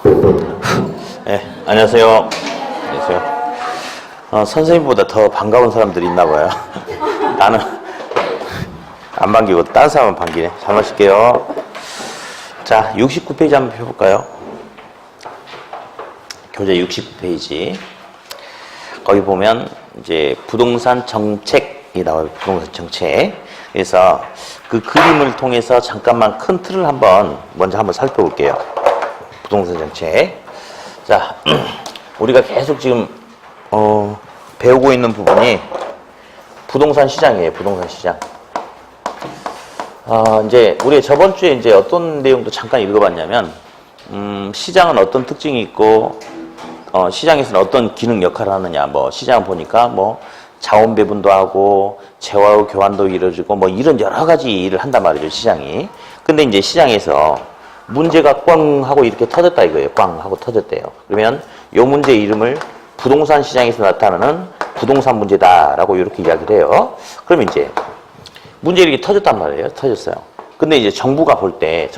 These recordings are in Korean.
네, 안녕하세요. 안녕하세요. 선생님보다 더 반가운 사람들이 있나 봐요. 나는 안 반기고 다른 사람은 반기네. 잘 마실게요. 자, 69페이지 한번 펴볼까요? 교재 69페이지. 거기 보면 이제 부동산 정책이 나와요. 부동산 정책. 그래서 그 그림을 통해서 잠깐만 큰 틀을 먼저 한번 살펴볼게요. 부동산 정책. 자, 우리가 계속 지금 배우고 있는 부분이 부동산 시장이에요. 부동산 시장. 이제 우리 저번 주에 이제 어떤 내용도 잠깐 읽어봤냐면, 시장은 어떤 특징이 있고, 시장에서는 어떤 기능 역할을 하느냐. 시장 보니까 자원 배분도 하고, 재화의 교환도 이루어지고, 이런 여러 가지 일을 한단 말이죠. 시장이. 근데 이제 시장에서 문제가 꽝 하고 이렇게 터졌다 이거예요. 꽝 하고 터졌대요. 그러면 이 문제의 이름을 부동산 시장에서 나타나는 부동산 문제다라고 이렇게 이야기를 해요. 그럼 이제 문제 이렇게 터졌단 말이에요. 터졌어요. 근데 이제 정부가 볼 때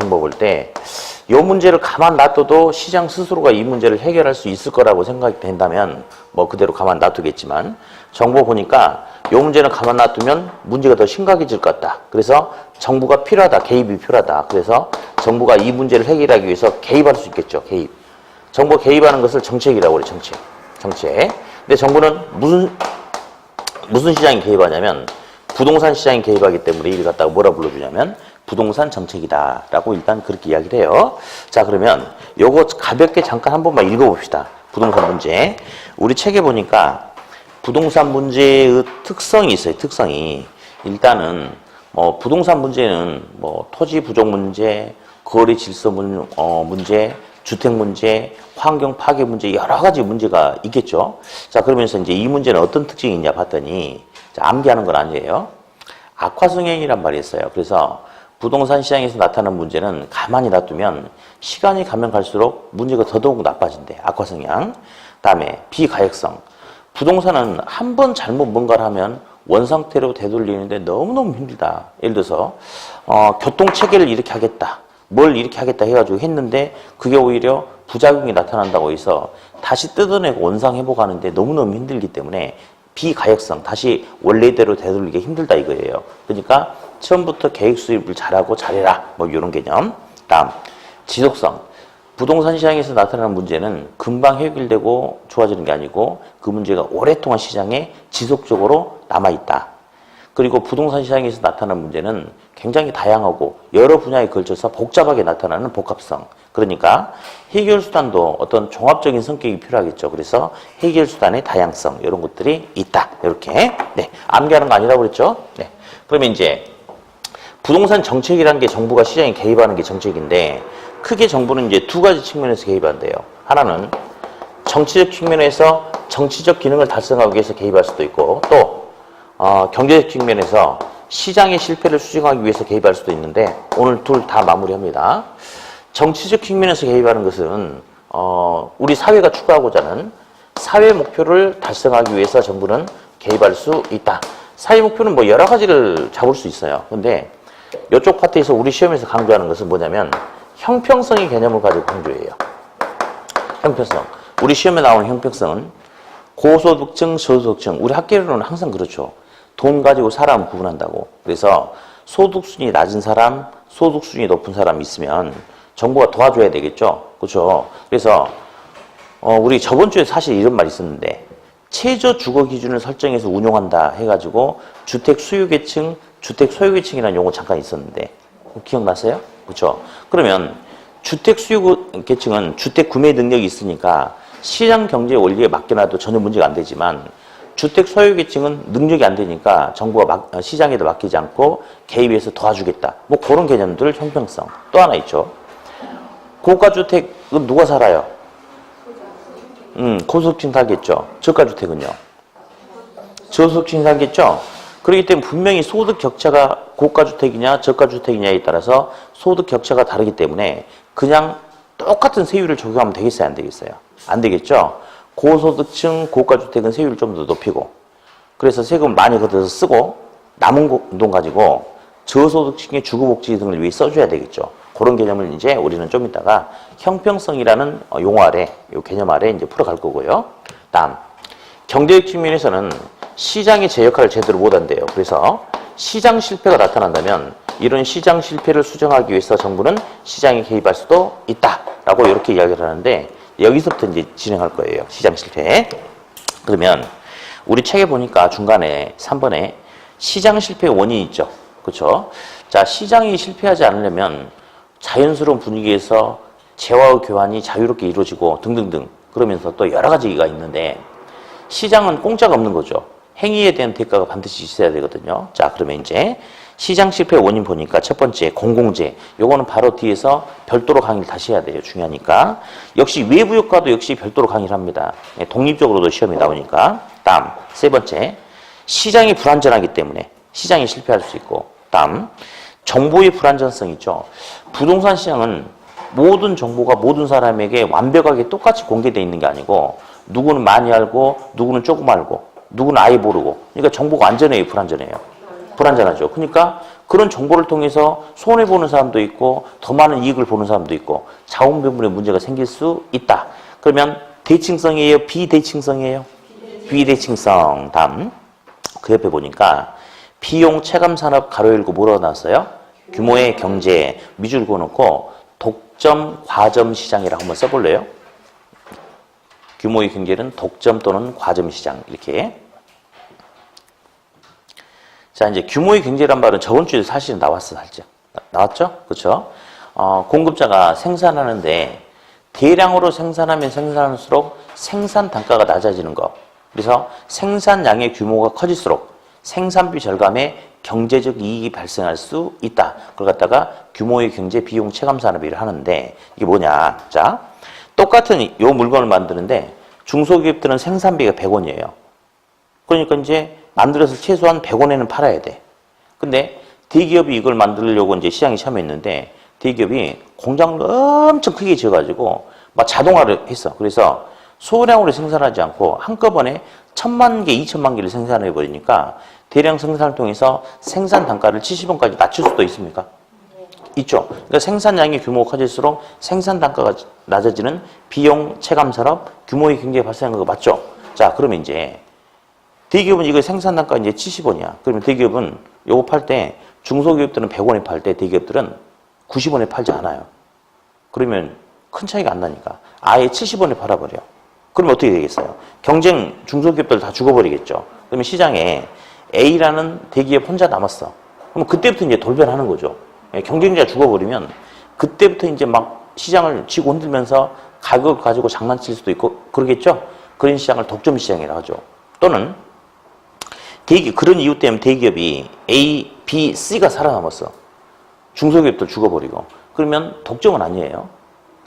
이 문제를 가만 놔둬도 시장 스스로가 이 문제를 해결할 수 있을 거라고 생각이 된다면 그대로 가만 놔두겠지만, 정부가 보니까 이 문제는 가만 놔두면 문제가 더 심각해질 것 같다. 그래서 정부가 필요하다. 개입이 필요하다. 그래서 정부가 이 문제를 해결하기 위해서 개입할 수 있겠죠. 개입. 정부가 개입하는 것을 정책이라고 그래. 정책. 근데 정부는 무슨 시장에 개입하냐면 부동산 시장에 개입하기 때문에 이를 갖다가 뭐라 불러주냐면 부동산 정책이다라고 일단 그렇게 이야기를 해요. 자, 그러면 요거 가볍게 잠깐 한 번만 읽어봅시다. 부동산 문제. 우리 책에 보니까 부동산 문제의 특성이 있어요. 특성이. 일단은 부동산 문제는 토지 부족 문제, 거래 질서 문제, 주택 문제, 환경 파괴 문제, 여러 가지 문제가 있겠죠. 자, 그러면서 이제 이 문제는 어떤 특징이 있냐 봤더니, 자, 암기하는 건 아니에요. 악화성행이란 말이 있어요. 그래서 부동산 시장에서 나타나는 문제는 가만히 놔두면 시간이 가면 갈수록 문제가 더더욱 나빠진대. 악화성향. 다음에 비가역성. 부동산은 한 번 잘못 뭔가를 하면 원상태로 되돌리는데 너무너무 힘들다. 예를 들어서 교통체계를 이렇게 하겠다. 뭘 이렇게 하겠다 해가지고 했는데 그게 오히려 부작용이 나타난다고 해서 다시 뜯어내고 원상 회복하는데 너무너무 힘들기 때문에 비가역성, 다시 원래대로 되돌리기 힘들다 이거예요. 그러니까 처음부터 계획 수립을 잘하고 잘해라. 이런 개념. 다음, 지속성. 부동산 시장에서 나타나는 문제는 금방 해결되고 좋아지는 게 아니고 그 문제가 오랫동안 시장에 지속적으로 남아있다. 그리고 부동산 시장에서 나타나는 문제는 굉장히 다양하고 여러 분야에 걸쳐서 복잡하게 나타나는 복합성. 그러니까 해결 수단도 어떤 종합적인 성격이 필요하겠죠. 그래서 해결 수단의 다양성, 이런 것들이 있다. 이렇게. 네. 암기하는 거 아니라고 그랬죠? 네. 그러면 이제 부동산 정책이라는 게 정부가 시장에 개입하는 게 정책인데, 크게 정부는 이제 두 가지 측면에서 개입한대요. 하나는 정치적 측면에서 정치적 기능을 달성하기 위해서 개입할 수도 있고, 또 경제적 측면에서 시장의 실패를 수정하기 위해서 개입할 수도 있는데, 오늘 둘 다 마무리합니다. 정치적 측면에서 개입하는 것은 우리 사회가 추구하고자 하는 사회 목표를 달성하기 위해서 정부는 개입할 수 있다. 사회 목표는 여러 가지를 잡을 수 있어요. 근데 이쪽 파트에서 우리 시험에서 강조하는 것은 뭐냐면 형평성의 개념을 가지고 강조해요. 형평성. 우리 시험에 나오는 형평성은 고소득층, 저소득층. 우리 학계로는 항상 그렇죠. 돈 가지고 사람 구분한다고. 그래서 소득순위 낮은 사람, 소득순위 높은 사람이 있으면 정부가 도와줘야 되겠죠. 그렇죠. 그래서 우리 저번 주에 사실 이런 말이 있었는데, 최저 주거 기준을 설정해서 운용한다 해가지고 주택 수요계층, 주택 소유계층이라는 용어 잠깐 있었는데 기억나세요? 그렇죠. 그러면 주택 수요계층은 주택 구매 능력이 있으니까 시장 경제 원리에 맡겨놔도 전혀 문제가 안 되지만, 주택 소유계층은 능력이 안 되니까 정부가 시장에도 맡기지 않고 개입해서 도와주겠다. 그런 개념들 형평성. 또 하나 있죠. 고가주택은 누가 살아요? 고소득층 살겠죠. 저가주택은요? 저소득층 살겠죠. 그렇기 때문에 분명히 소득 격차가 고가주택이냐 저가주택이냐에 따라서 소득 격차가 다르기 때문에 그냥 똑같은 세율을 적용하면 되겠어요? 안 되겠어요? 안 되겠죠. 고소득층 고가주택은 세율을 좀 더 높이고, 그래서 세금 많이 걷어서 쓰고 남은 돈 가지고 저소득층의 주거복지 등을 위해 써줘야 되겠죠. 그런 개념을 이제 우리는 좀 이따가 형평성이라는 용어 아래, 요 개념 아래 이제 풀어갈 거고요. 다음, 경제적 측면에서는 시장이 제 역할을 제대로 못한대요. 그래서 시장 실패가 나타난다면 이런 시장 실패를 수정하기 위해서 정부는 시장에 개입할 수도 있다라고 이렇게 이야기를 하는데 여기서부터 이제 진행할 거예요. 시장 실패. 그러면 우리 책에 보니까 중간에 3번에 시장 실패의 원인이 있죠. 그렇죠? 자, 시장이 실패하지 않으려면 자연스러운 분위기에서 재화의 교환이 자유롭게 이루어지고 등등등 그러면서 또 여러 가지가 있는데 시장은 공짜가 없는 거죠. 행위에 대한 대가가 반드시 있어야 되거든요. 자, 그러면 이제 시장 실패 원인 보니까 첫 번째 공공재. 요거는 바로 뒤에서 별도로 강의를 다시 해야 돼요. 중요하니까. 역시 외부 효과도 역시 별도로 강의를 합니다. 독립적으로도 시험이 나오니까. 다음 세 번째 시장이 불안전하기 때문에 시장이 실패할 수 있고. 다음 정보의 불안전성 있죠. 부동산 시장은 모든 정보가 모든 사람에게 완벽하게 똑같이 공개되어 있는 게 아니고 누구는 많이 알고 누구는 조금 알고 누구는 아예 모르고 그러니까 정보가 안전해요, 불안전해요? 불안전하죠. 그러니까 그런 정보를 통해서 손해보는 사람도 있고 더 많은 이익을 보는 사람도 있고 자원 배분에 문제가 생길 수 있다. 그러면 대칭성이에요? 비대칭성이에요? 비대칭성. 다음 그 옆에 보니까 비용 체감 산업 가로 열고 뭐라고 나왔어요? 규모의 경제 미줄 그어놓고 독점 과점 시장이라고 한번 써볼래요? 규모의 경제는 독점 또는 과점 시장 이렇게. 자, 이제 규모의 경제란 말은 저번 주에 사실은 나왔어, 살짝. 나왔죠? 그렇죠? 공급자가 생산하는데 대량으로 생산하면 생산할수록 생산 단가가 낮아지는 거. 그래서 생산량의 규모가 커질수록 생산비 절감에 경제적 이익이 발생할 수 있다. 그걸 갖다가 규모의 경제 비용 체감 산업이라 하는데 이게 뭐냐? 자, 똑같은 요 물건을 만드는데 중소기업들은 생산비가 100원이에요. 그러니까 이제 만들어서 최소한 100원에는 팔아야 돼. 근데 대기업이 이걸 만들려고 이제 시장에 참여했는데 대기업이 공장을 엄청 크게 지어가지고 막 자동화를 했어. 그래서 소량으로 생산하지 않고 한꺼번에 1000만 개, 2000만 개를 생산해 버리니까 대량 생산을 통해서 생산 단가를 70원까지 낮출 수도 있습니까? 있죠. 그러니까 생산량의 규모가 커질수록 생산 단가가 낮아지는 비용 체감 산업 규모의 경제가 발생한 거 맞죠? 자, 그러면 이제 대기업은 이거 생산 단가 이제 70원이야. 그러면 대기업은 요거 팔 때 중소기업들은 100원에 팔 때 대기업들은 90원에 팔지 않아요. 그러면 큰 차이가 안 나니까 아예 70원에 팔아버려. 그러면 어떻게 되겠어요? 경쟁 중소기업들 다 죽어버리겠죠. 그러면 시장에 A라는 대기업 혼자 남았어. 그럼 그때부터 이제 돌변하는 거죠. 경쟁자가 죽어버리면 그때부터 이제 막 시장을 쥐고 흔들면서 가격을 가지고 장난칠 수도 있고 그러겠죠. 그런 시장을 독점 시장이라고 하죠. 또는 그런 이유 때문에 대기업이 A, B, C가 살아남았어. 중소기업들 죽어버리고. 그러면 독점은 아니에요.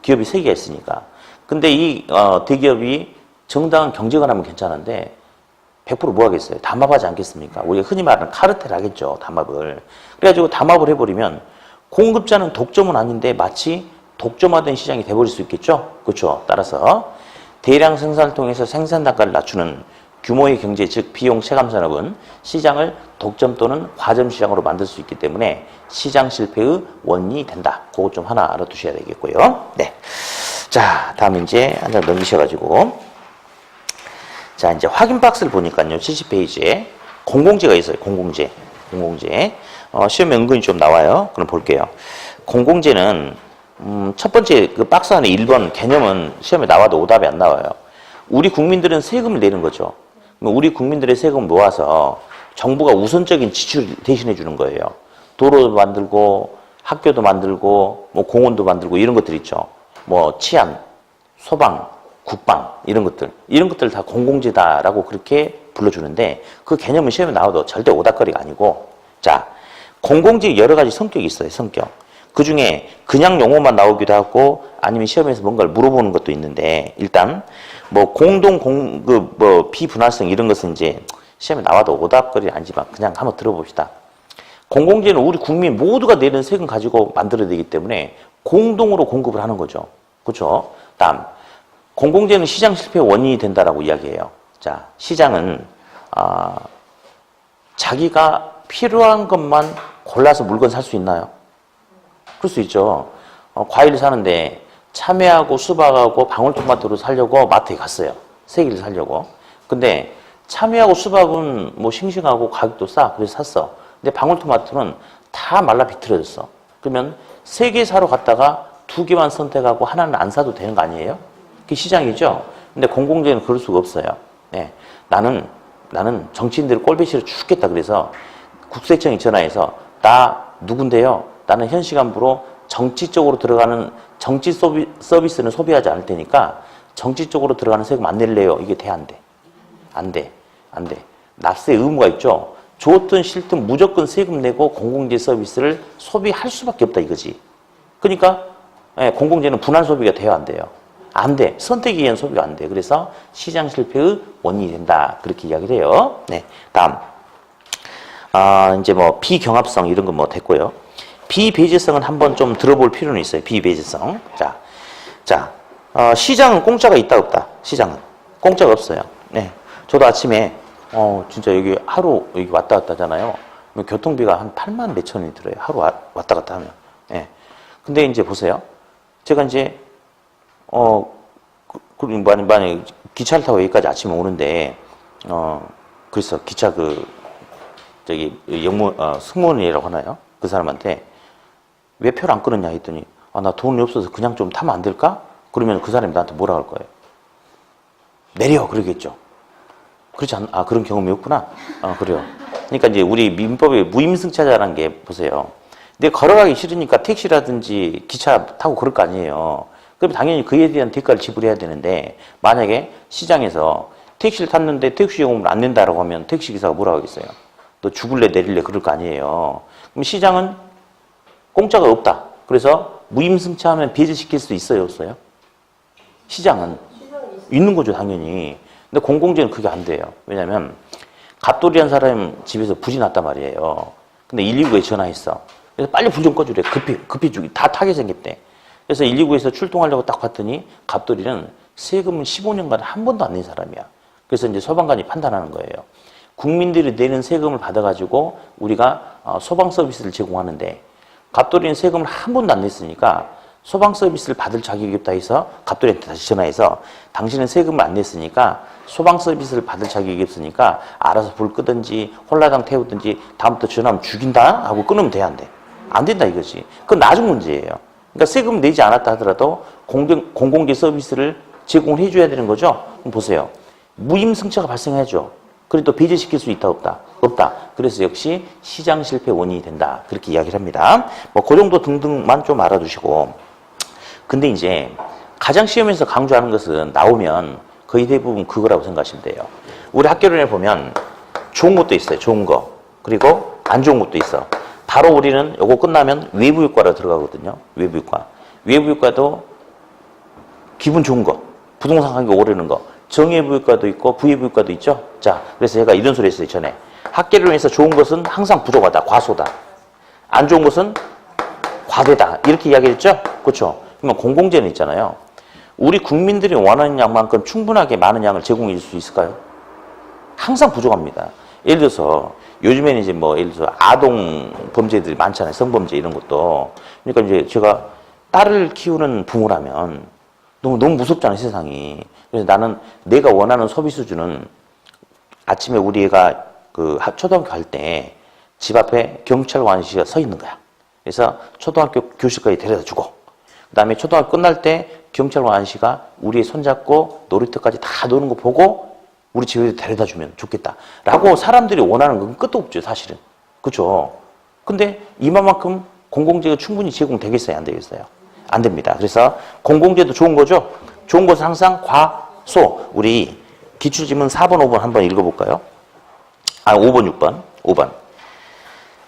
기업이 3개가 있으니까. 근데 이 대기업이 정당한 경쟁을 하면 괜찮은데 100% 뭐 하겠어요? 담합하지 않겠습니까? 우리가 흔히 말하는 카르텔 하겠죠. 담합을. 그래가지고 담합을 해버리면 공급자는 독점은 아닌데 마치 독점화된 시장이 돼버릴 수 있겠죠. 그렇죠. 따라서 대량 생산을 통해서 생산 단가를 낮추는 규모의 경제, 즉 비용 체감 산업은 시장을 독점 또는 과점 시장으로 만들 수 있기 때문에 시장 실패의 원인이 된다. 그거 좀 하나 알아두셔야 되겠고요. 네. 자, 다음 이제 한 장 넘기셔가지고. 자, 이제 확인 박스를 보니까요. 70페이지에 공공재가 있어요. 공공재. 시험에 은근히 좀 나와요. 그럼 볼게요. 공공재는 첫 번째 그 박스 안에 1번 개념은 시험에 나와도 오답이 안 나와요. 우리 국민들은 세금을 내는 거죠. 우리 국민들의 세금 모아서 정부가 우선적인 지출을 대신해 주는 거예요. 도로도 만들고 학교도 만들고 뭐 공원도 만들고 이런 것들 있죠. 뭐 치안, 소방, 국방 이런 것들 다 공공재다라고 그렇게 불러주는데 그 개념은 시험에 나와도 절대 오답거리가 아니고. 자, 공공재 여러 가지 성격이 있어요. 성격. 그 중에 그냥 용어만 나오기도 하고 아니면 시험에서 뭔가를 물어보는 것도 있는데 일단 뭐 비분할성 이런 것은 이제 시험에 나와도 오답거리 아니지만 그냥 한번 들어봅시다. 공공재는 우리 국민 모두가 내는 세금 가지고 만들어야 되기 때문에 공동으로 공급을 하는 거죠. 그렇죠? 다음, 공공재는 시장 실패의 원인이 된다라고 이야기해요. 자, 시장은 자기가 필요한 것만 골라서 물건 살 수 있나요? 그럴 수 있죠. 과일 사는데 참외하고 수박하고 방울토마토를 사려고 마트에 갔어요. 세 개를 사려고. 근데 참외하고 수박은 뭐 싱싱하고 가격도 싸. 그래서 샀어. 근데 방울토마토는 다 말라 비틀어졌어. 그러면 세 개 사러 갔다가 두 개만 선택하고 하나는 안 사도 되는 거 아니에요? 그게 시장이죠. 근데 공공재는 그럴 수가 없어요. 네. 나는 정치인들 꼴배기로 죽겠다. 그래서 국세청이 전화해서 나 누군데요? 나는 현 시간부로 정치 쪽으로 들어가는 정치 서비스는 소비하지 않을 테니까 정치 쪽으로 들어가는 세금 안 낼래요. 이게 돼? 안 돼? 안 돼. 안 돼. 납세 의무가 있죠. 좋든 싫든 무조건 세금 내고 공공재 서비스를 소비할 수밖에 없다 이거지. 그러니까 공공재는 분할 소비가 돼야 안 돼요. 안 돼. 선택에 의한 소비가 안 돼. 그래서 시장 실패의 원인이 된다. 그렇게 이야기를 해요. 네. 다음. 이제 뭐 비경합성 이런 건 뭐 됐고요. 비배제성은 한번 좀 들어볼 필요는 있어요. 비배제성. 자, 시장은 공짜가 있다 없다. 시장은 공짜가 없어요. 네. 저도 아침에 진짜 여기 하루 여기 왔다 갔다 하잖아요. 교통비가 한 8만 몇천 원이 들어요. 하루 왔다 갔다 하면. 예. 근데 이제 보세요. 제가 이제 만약에 기차를 타고 여기까지 아침에 오는데 그래서 기차 승무원이라고 하나요? 그 사람한테 왜 표를 안 끊었냐 했더니 나 돈이 없어서 그냥 좀 타면 안 될까? 그러면 그 사람이 나한테 뭐라 할 거예요? 내려 그러겠죠. 그렇지 그런 경험이 없구나. 그래요. 그러니까 이제 우리 민법에 무임승차자라는 게 보세요. 근데 걸어가기 싫으니까 택시라든지 기차 타고 그럴 거 아니에요. 그럼 당연히 그에 대한 대가를 지불해야 되는데 만약에 시장에서 택시를 탔는데 택시 요금을 안 낸다라고 하면 택시기사가 뭐라고 하겠어요? 너 죽을래 내릴래 그럴 거 아니에요. 그럼 시장은 공짜가 없다. 그래서 무임승차하면 배제시킬 수 있어요 없어요? 시장은 있는 거죠 당연히. 근데 공공재는 그게 안 돼요. 왜냐면 갑돌이한 사람 집에서 불이 났단 말이에요. 근데 119에 전화했어. 그래서 빨리 불 좀 꺼주래. 급히 주기. 다 타게 생겼대. 그래서 119에서 출동하려고 딱 봤더니 갑돌이는 세금을 15년간 한 번도 안 낸 사람이야. 그래서 이제 소방관이 판단하는 거예요. 국민들이 내는 세금을 받아가지고 우리가 소방 서비스를 제공하는데 갑돌이는 세금을 한 번도 안 냈으니까 소방 서비스를 받을 자격이 없다 해서 갑돌이한테 다시 전화해서 당신은 세금을 안 냈으니까 소방 서비스를 받을 자격이 없으니까 알아서 불 끄든지 홀라당 태우든지 다음부터 전화하면 죽인다 하고 끊으면 돼 안 돼? 안 된다 이거지. 그건 나중 문제예요. 그러니까 세금 내지 않았다 하더라도 공공재 서비스를 제공을 해줘야 되는 거죠. 그럼 보세요. 무임승차가 발생하죠. 그래도 배제시킬 수 있다 없다? 없다. 그래서 역시 시장 실패 원인이 된다. 그렇게 이야기를 합니다. 뭐 그 정도 등등만 좀 알아두시고. 근데 이제 가장 시험에서 강조하는 것은 나오면 거의 대부분 그거라고 생각하시면 돼요. 우리 학교론에 보면 좋은 것도 있어요. 좋은 거. 그리고 안 좋은 것도 있어. 바로 우리는 요거 끝나면 외부유과로 들어가거든요. 외부유과. 외부유과도 기분 좋은 거. 부동산 가격 오르는 거. 정예부유과도 있고 부예부유과도 있죠. 자, 그래서 제가 이런 소리 했어요. 전에. 학계론에서 좋은 것은 항상 부족하다. 과소다. 안 좋은 것은 과대다. 이렇게 이야기했죠. 그렇죠. 그러면 공공재는 있잖아요. 우리 국민들이 원하는 양만큼 충분하게 많은 양을 제공해 줄 수 있을까요? 항상 부족합니다. 예를 들어서 요즘에는 이제 뭐 예를 들어서 아동 범죄들이 많잖아요. 성범죄 이런 것도. 그러니까 이제 제가 딸을 키우는 부모라면 너무 무섭잖아요, 세상이. 그래서 나는 내가 원하는 소비 수준은 아침에 우리 애가 초등학교 갈 때 집 앞에 경찰관 아저씨가 서 있는 거야. 그래서 초등학교 교실까지 데려다 주고, 그 다음에 초등학교 끝날 때 경찰관 아저씨가 우리 손잡고 놀이터까지 다 노는 거 보고 우리 집에 데려다 주면 좋겠다. 라고 사람들이 원하는 건 끝도 없죠, 사실은. 그죠? 근데 이만큼 공공재가 충분히 제공되겠어요, 안 되겠어요? 안 됩니다. 그래서 공공재도 좋은 거죠? 좋은 것은 항상 과소. 우리 기출지문 4번, 5번 한번 읽어볼까요? 5번, 6번. 5번.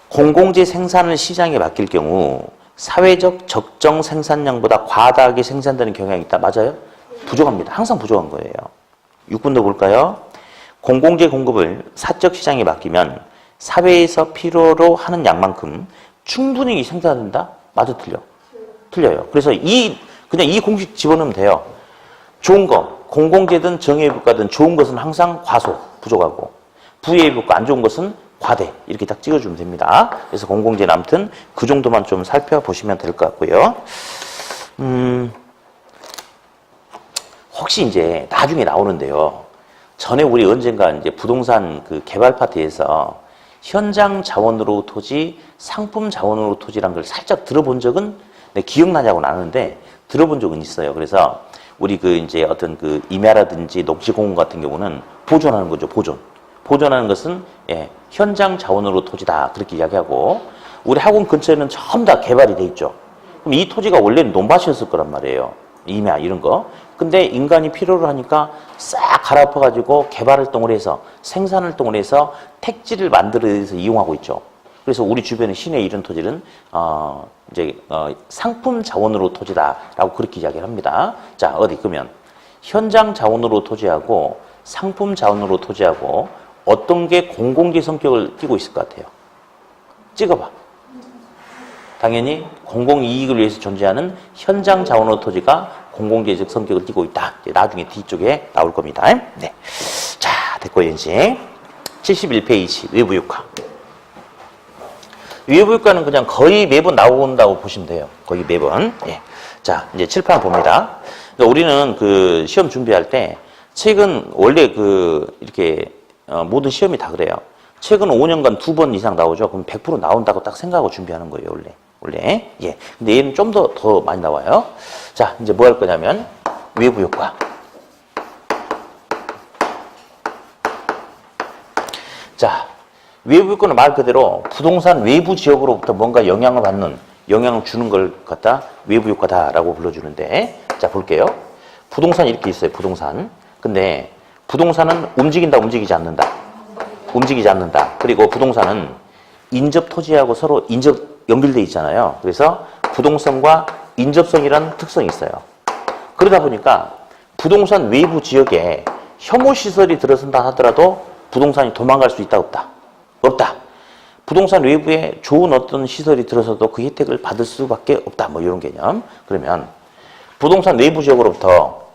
공공재 생산을 시장에 맡길 경우 사회적 적정 생산량보다 과다하게 생산되는 경향이 있다. 맞아요? 부족합니다. 항상 부족한 거예요. 6번도 볼까요? 공공재 공급을 사적 시장에 맡기면 사회에서 필요로 하는 양만큼 충분히 생산된다? 맞아, 틀려? 틀려요. 그래서 그냥 이 공식 집어넣으면 돼요. 좋은 거, 공공재든 정예부과든 좋은 것은 항상 과소, 부족하고 부예부과 안 좋은 것은 과대 이렇게 딱 찍어주면 됩니다. 그래서 공공재는 아무튼 그 정도만 좀 살펴보시면 될 것 같고요. 혹시 이제 나중에 나오는데요. 전에 우리 언젠가 이제 부동산 그 개발 파트에서 현장 자원으로 토지, 상품 자원으로 토지란 걸 살짝 들어본 적은 기억나냐고는 아는데 들어본 적은 있어요. 그래서 우리 그 이제 어떤 그 임야라든지 녹지공원 같은 경우는 보존하는 거죠. 보존하는 것은 예, 현장 자원으로 토지다 그렇게 이야기하고 우리 학원 근처에는 전부 다 개발이 돼 있죠. 그럼 이 토지가 원래는 논밭이었을 거란 말이에요. 임야 이런 거. 근데 인간이 필요로 하니까 싹 갈아엎어가지고 개발 활동을 해서 생산 활동을 해서 택지를 만들어서 이용하고 있죠. 그래서 우리 주변의 시내 이런 토지는 상품 자원으로 토지다라고 그렇게 이야기를 합니다. 자 어디 그러면 현장 자원으로 토지하고 상품 자원으로 토지하고 어떤 게 공공재 성격을 띠고 있을 것 같아요? 찍어봐. 당연히 공공이익을 위해서 존재하는 현장 자원으로 토지가 공공재적 성격을 띠고 있다. 나중에 뒤쪽에 나올 겁니다. 네. 자, 됐고요, 이제. 71페이지, 외부유가. 외부유가는 그냥 거의 매번 나온다고 보시면 돼요. 거의 매번. 예. 자, 이제 칠판 봅니다. 그러니까 우리는 그 시험 준비할 때, 최근, 원래 이렇게, 모든 시험이 다 그래요. 최근 5년간 2번 이상 나오죠. 그럼 100% 나온다고 딱 생각하고 준비하는 거예요, 원래. 예. 근데 얘는 좀 더 많이 나와요. 자, 이제 뭐 할 거냐면, 외부 효과. 자, 외부 효과는 말 그대로 부동산 외부 지역으로부터 뭔가 영향을 주는 걸 갖다 외부 효과다라고 불러주는데, 자, 볼게요. 부동산 이렇게 있어요, 부동산. 근데, 부동산은 움직이지 않는다. 그리고 부동산은 인접 토지하고 서로 연결되어 있잖아요. 그래서 부동산과 인접성이라는 특성이 있어요. 그러다 보니까 부동산 외부 지역에 혐오시설이 들어선다 하더라도 부동산이 도망갈 수 있다, 없다. 부동산 외부에 좋은 어떤 시설이 들어서도 그 혜택을 받을 수밖에 없다. 뭐 이런 개념. 그러면 부동산 외부 지역으로부터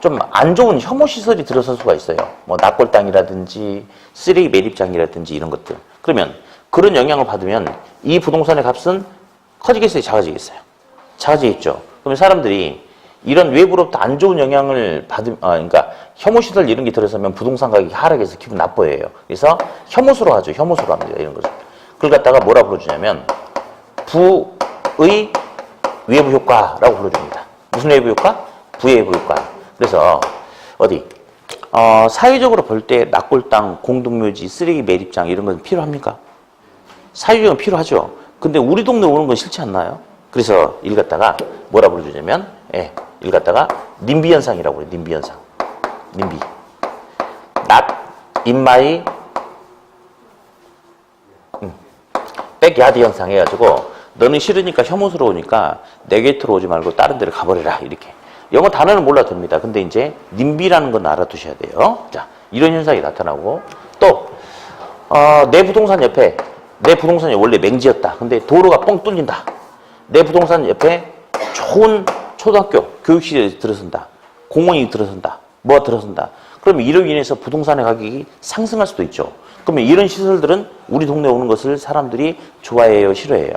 좀 안 좋은 혐오시설이 들어설 수가 있어요. 뭐 낙골당이라든지 쓰레기 매립장이라든지 이런 것들. 그러면 그런 영향을 받으면 이 부동산의 값은 커지겠어요? 작아지겠어요? 작아지겠죠. 그러면 사람들이 이런 외부로부터 안 좋은 영향을 그러니까 혐오시설 이런 게 들어서면 부동산 가격이 하락해서 기분 나빠해요. 그래서 혐오스러워 하죠. 혐오스러워 합니다. 이런 것을. 그걸 갖다가 뭐라 불러주냐면 부의 외부 효과라고 불러줍니다. 무슨 외부 효과? 부의 외부 효과. 그래서 사회적으로 볼 때 낙골당, 공동묘지, 쓰레기 매립장 이런 건 필요합니까? 사회적으로 필요하죠. 근데 우리 동네 오는 건 싫지 않나요? 그래서 이걸 갖다가 뭐라 불러주냐면 이걸 갖다가 님비 현상이라고 그래요. 님비 현상. 님비. Not in my backyard 현상 해가지고 너는 싫으니까 혐오스러우니까 내 곁으로 오지 말고 다른 데를 가버려라 이렇게. 영어 단어는 몰라도 됩니다. 근데 이제 님비라는 건 알아두셔야 돼요. 자, 이런 현상이 나타나고 또 내 부동산이 원래 맹지였다. 근데 도로가 뻥 뚫린다. 내 부동산 옆에 좋은 초등학교, 교육시설이 들어선다. 공원이 들어선다. 뭐가 들어선다. 그러면 이로 인해서 부동산의 가격이 상승할 수도 있죠. 그러면 이런 시설들은 우리 동네에 오는 것을 사람들이 좋아해요, 싫어해요?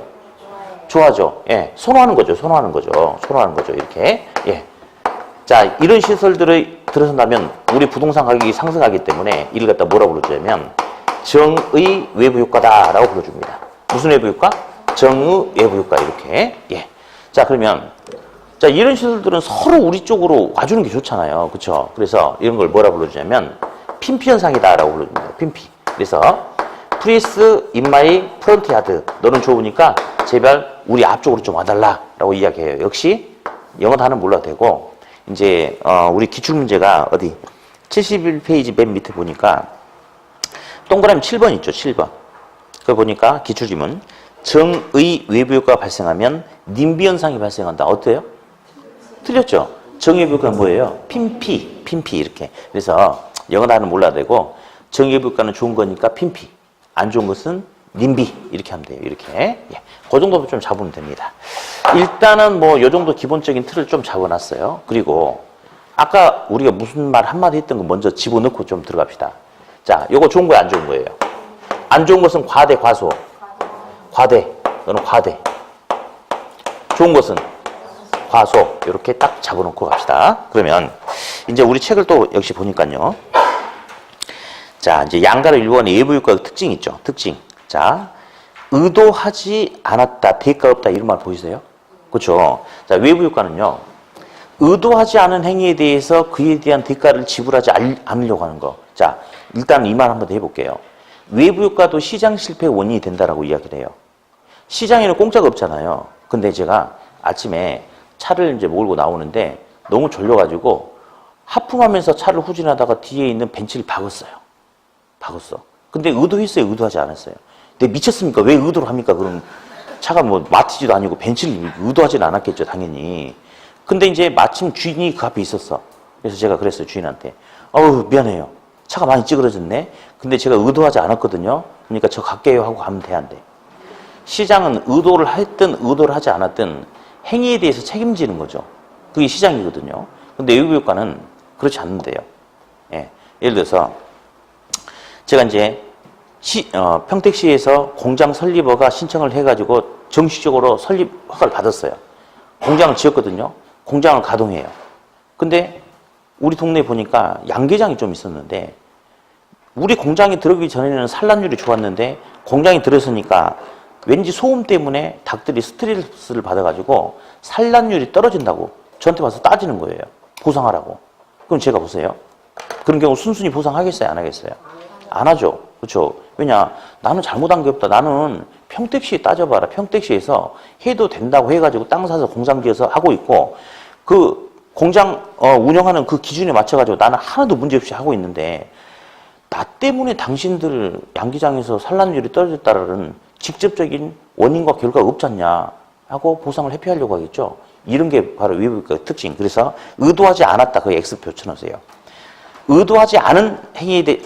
좋아하죠. 예, 선호하는 거죠. 이렇게. 예. 자, 이런 시설들이 들어선다면 우리 부동산 가격이 상승하기 때문에 이를 갖다 뭐라 불러주냐면 정의 외부 효과다라고 불러줍니다. 무슨 외부 효과? 정의 외부 효과 이렇게. 예. 자, 그러면 자, 이런 시설들은 서로 우리 쪽으로 와주는 게 좋잖아요. 그렇죠? 그래서 이런 걸 뭐라 불러주냐면 핀피 현상이다라고 불러줍니다. 핀피. 그래서 Please in my front yard. 너는 좋으니까 제발 우리 앞쪽으로 좀 와달라라고 이야기해요. 역시 영어 단어 몰라도 되고 이제 우리 기출문제가 71페이지 맨 밑에 보니까 동그라미 7번 있죠. 7번. 그거 보니까 기출지문 정의 외부 효과가 발생하면 님비 현상이 발생한다. 어때요? 틀렸죠? 정의 외부 효과는 뭐예요? 핀피 이렇게. 그래서 영어 단어 몰라도 되고 정의 외부 효과는 좋은 거니까 핀피. 안 좋은 것은 님비 이렇게 하면 돼요. 이렇게. 예. 그 정도만 좀 잡으면 됩니다. 일단은 뭐 요 정도 기본적인 틀을 좀 잡아놨어요. 그리고 아까 우리가 무슨 말 한마디 했던 거 먼저 집어넣고 좀 들어갑시다. 자, 요거 좋은 거예요, 안 좋은 거예요? 안 좋은 것은 과대, 과소. 과대. 너는 과대. 좋은 것은 과소 이렇게 딱 잡아놓고 갑시다. 그러면 이제 우리 책을 또 역시 보니까요. 자, 이제 양가로 일본의 외부유가 특징이 있죠. 특징. 자, 의도하지 않았다, 대가 없다 이런 말 보이세요? 그렇죠. 자, 외부유가는요. 의도하지 않은 행위에 대해서 그에 대한 대가를 지불하지 않으려고 하는 거. 자, 일단 이 말 한번 해볼게요. 외부유가도 시장 실패의 원인이 된다라고 이야기를 해요. 시장에는 공짜가 없잖아요. 근데 제가 아침에 차를 이제 몰고 나오는데 너무 졸려가지고 하품하면서 차를 후진하다가 뒤에 있는 벤츠를 박았어요. 근데 의도했어요? 의도하지 않았어요? 근데 미쳤습니까? 왜 의도를 합니까? 그럼 차가 뭐 마티즈도 아니고 벤츠를 의도하지는 않았겠죠, 당연히. 근데 이제 마침 주인이 그 앞에 있었어. 그래서 제가 그랬어요, 주인한테. 어우, 미안해요. 차가 많이 찌그러졌네. 근데 제가 의도하지 않았거든요. 그러니까 저 갈게요 하고 가면 돼, 안 돼? 시장은 의도를 했든 의도를 하지 않았든 행위에 대해서 책임지는 거죠. 그게 시장이거든요. 근데 외부유가는 그렇지 않는데요. 예. 예를 들어서 제가 이제 평택시에서 공장 설립허가 신청을 해가지고 정식적으로 설립 허가를 받았어요. 공장을 지었거든요. 공장을 가동해요. 근데 우리 동네에 보니까 양계장이 좀 있었는데 우리 공장이 들어오기 전에는 산란율이 좋았는데 공장이 들어서니까 왠지 소음 때문에 닭들이 스트레스를 받아가지고 산란율이 떨어진다고 저한테 와서 따지는 거예요. 보상하라고. 그럼 제가 보세요. 그런 경우 순순히 보상하겠어요? 안 하겠어요? 안 하죠. 그렇죠? 왜냐? 나는 잘못한 게 없다. 나는 평택시에 따져봐라. 평택시에서 해도 된다고 해가지고 땅 사서 공장 지어서 하고 있고 그 공장 운영하는 그 기준에 맞춰가지고 나는 하나도 문제없이 하고 있는데 나 때문에 당신들 양기장에서 산란율이 떨어졌다는 직접적인 원인과 결과가 없지 않냐 하고 보상을 회피하려고 하겠죠. 이런 게 바로 외부유가의 특징. 그래서 의도하지 않았다. 그 X표 쳐놓으세요. 의도하지 않은 행위에 대해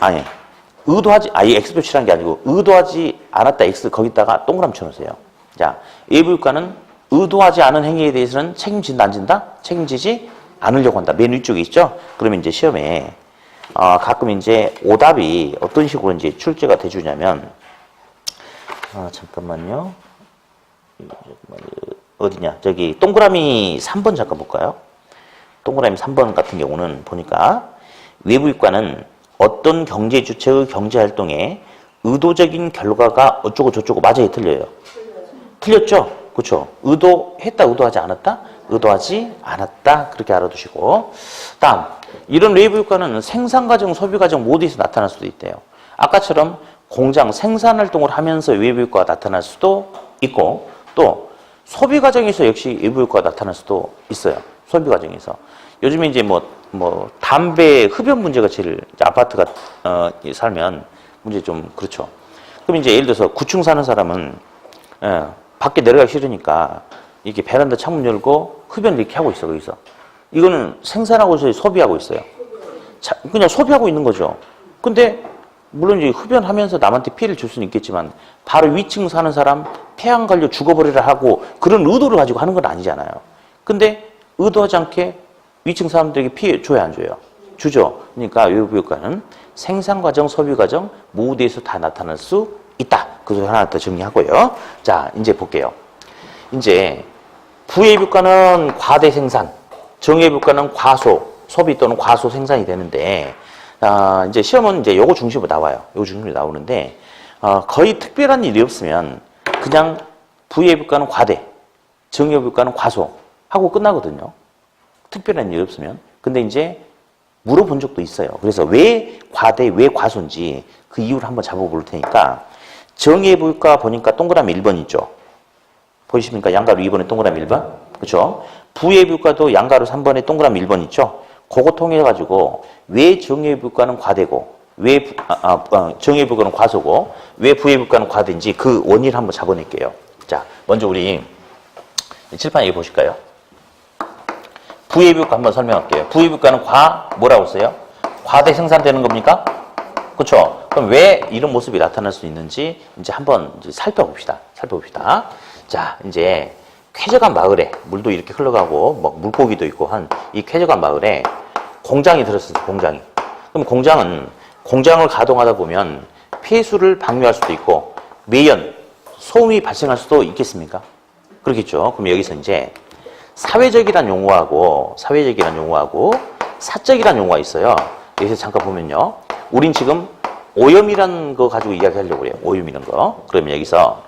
이 X표 치라는 게 아니고 의도하지 않았다 X 거기다가 동그라미 쳐놓으세요. 자, 외부유가는 의도하지 않은 행위에 대해서는 책임진다 안 진다? 책임지지 않으려고 한다. 맨 위쪽에 있죠? 그러면 이제 시험에 가끔 이제 오답이 어떤 식으로 이제 출제가 돼주냐면 잠깐만요. 어디냐? 저기 동그라미 3번 잠깐 볼까요? 동그라미 3번 같은 경우는 보니까 외부유가는 어떤 경제 주체의 경제 활동에 의도적인 결과가 어쩌고 저쩌고 맞아요, 틀려요? 틀렸죠? 그렇죠? 의도했다, 의도하지 않았다? 의도하지 않았다. 그렇게 알아두시고. 다음, 이런 외부유가는 생산과정, 소비과정 모두에서 나타날 수도 있대요. 아까처럼 공장 생산활동을 하면서 외부유가가 나타날 수도 있고 또 소비과정에서 역시 외부유가가 나타날 수도 있어요. 소비과정에서. 요즘에 이제 담배 흡연 문제가 제일 아파트가 살면 문제 좀 그렇죠. 그럼 이제 예를 들어서 9층 사는 사람은 밖에 내려가기 싫으니까 이렇게 베란다 창문 열고 흡연을 이렇게 하고 있어 거기서. 이거는 생산하고 소비하고 있어요. 그냥 소비하고 있는 거죠. 근데 물론 이제 흡연하면서 남한테 피해를 줄 수는 있겠지만 바로 위층 사는 사람 폐암 걸려 죽어버리라 하고 그런 의도를 가지고 하는 건 아니잖아요. 근데 의도하지 않게 위층 사람들에게 피해 줘야 안 줘요? 주죠. 그러니까 외부유가는 생산과정, 소비과정 모두에서 다 나타날 수 있다. 그거 하나 더 정리하고요. 자, 이제 볼게요. 이제 부외부가는 과대 생산, 정외부가는 과소, 소비 또는 과소 생산이 되는데 이제 시험은 이제 요거 중심으로 나와요. 요거 중심으로 나오는데 거의 특별한 일이 없으면 그냥 부외부가는 과대, 정외부가는 과소 하고 끝나거든요. 특별한 일이 없으면. 근데 이제 물어본 적도 있어요. 그래서 왜 과대, 왜 과소인지 그 이유를 한번 잡아볼 테니까 정외부가 보니까 동그라미 1번 있죠. 보이십니까? 양가로 2번에 동그라미 1번. 그렇죠? 부외부가도 양가로 3번에 동그라미 1번 있죠. 그거 통해 가지고 왜 정외부가는 과대고 왜 정외부가는 과소고 왜 부외부가는 과대인지 그 원인을 한번 잡아낼게요. 자, 먼저 우리 칠판에 보실까요? 부외부가 한번 설명할게요. 부외부가는 뭐라고 써요? 과대 생산되는 겁니까? 그렇죠? 그럼 왜 이런 모습이 나타날 수 있는지 이제 한번 살펴봅시다. 자, 이제 쾌적한 마을에 물도 이렇게 흘러가고 물고기도 있고 한 이 쾌적한 마을에 공장이 들었어요. 공장이. 그럼 공장을 가동하다 보면 폐수를 방류할 수도 있고 매연, 소음이 발생할 수도 있겠습니까? 그렇겠죠. 그럼 여기서 이제 사회적이란 용어하고 사적이란 용어가 있어요. 여기서 잠깐 보면요. 우린 지금 오염이라는 거 가지고 이야기하려고 해요. 오염이라는 거. 그러면 여기서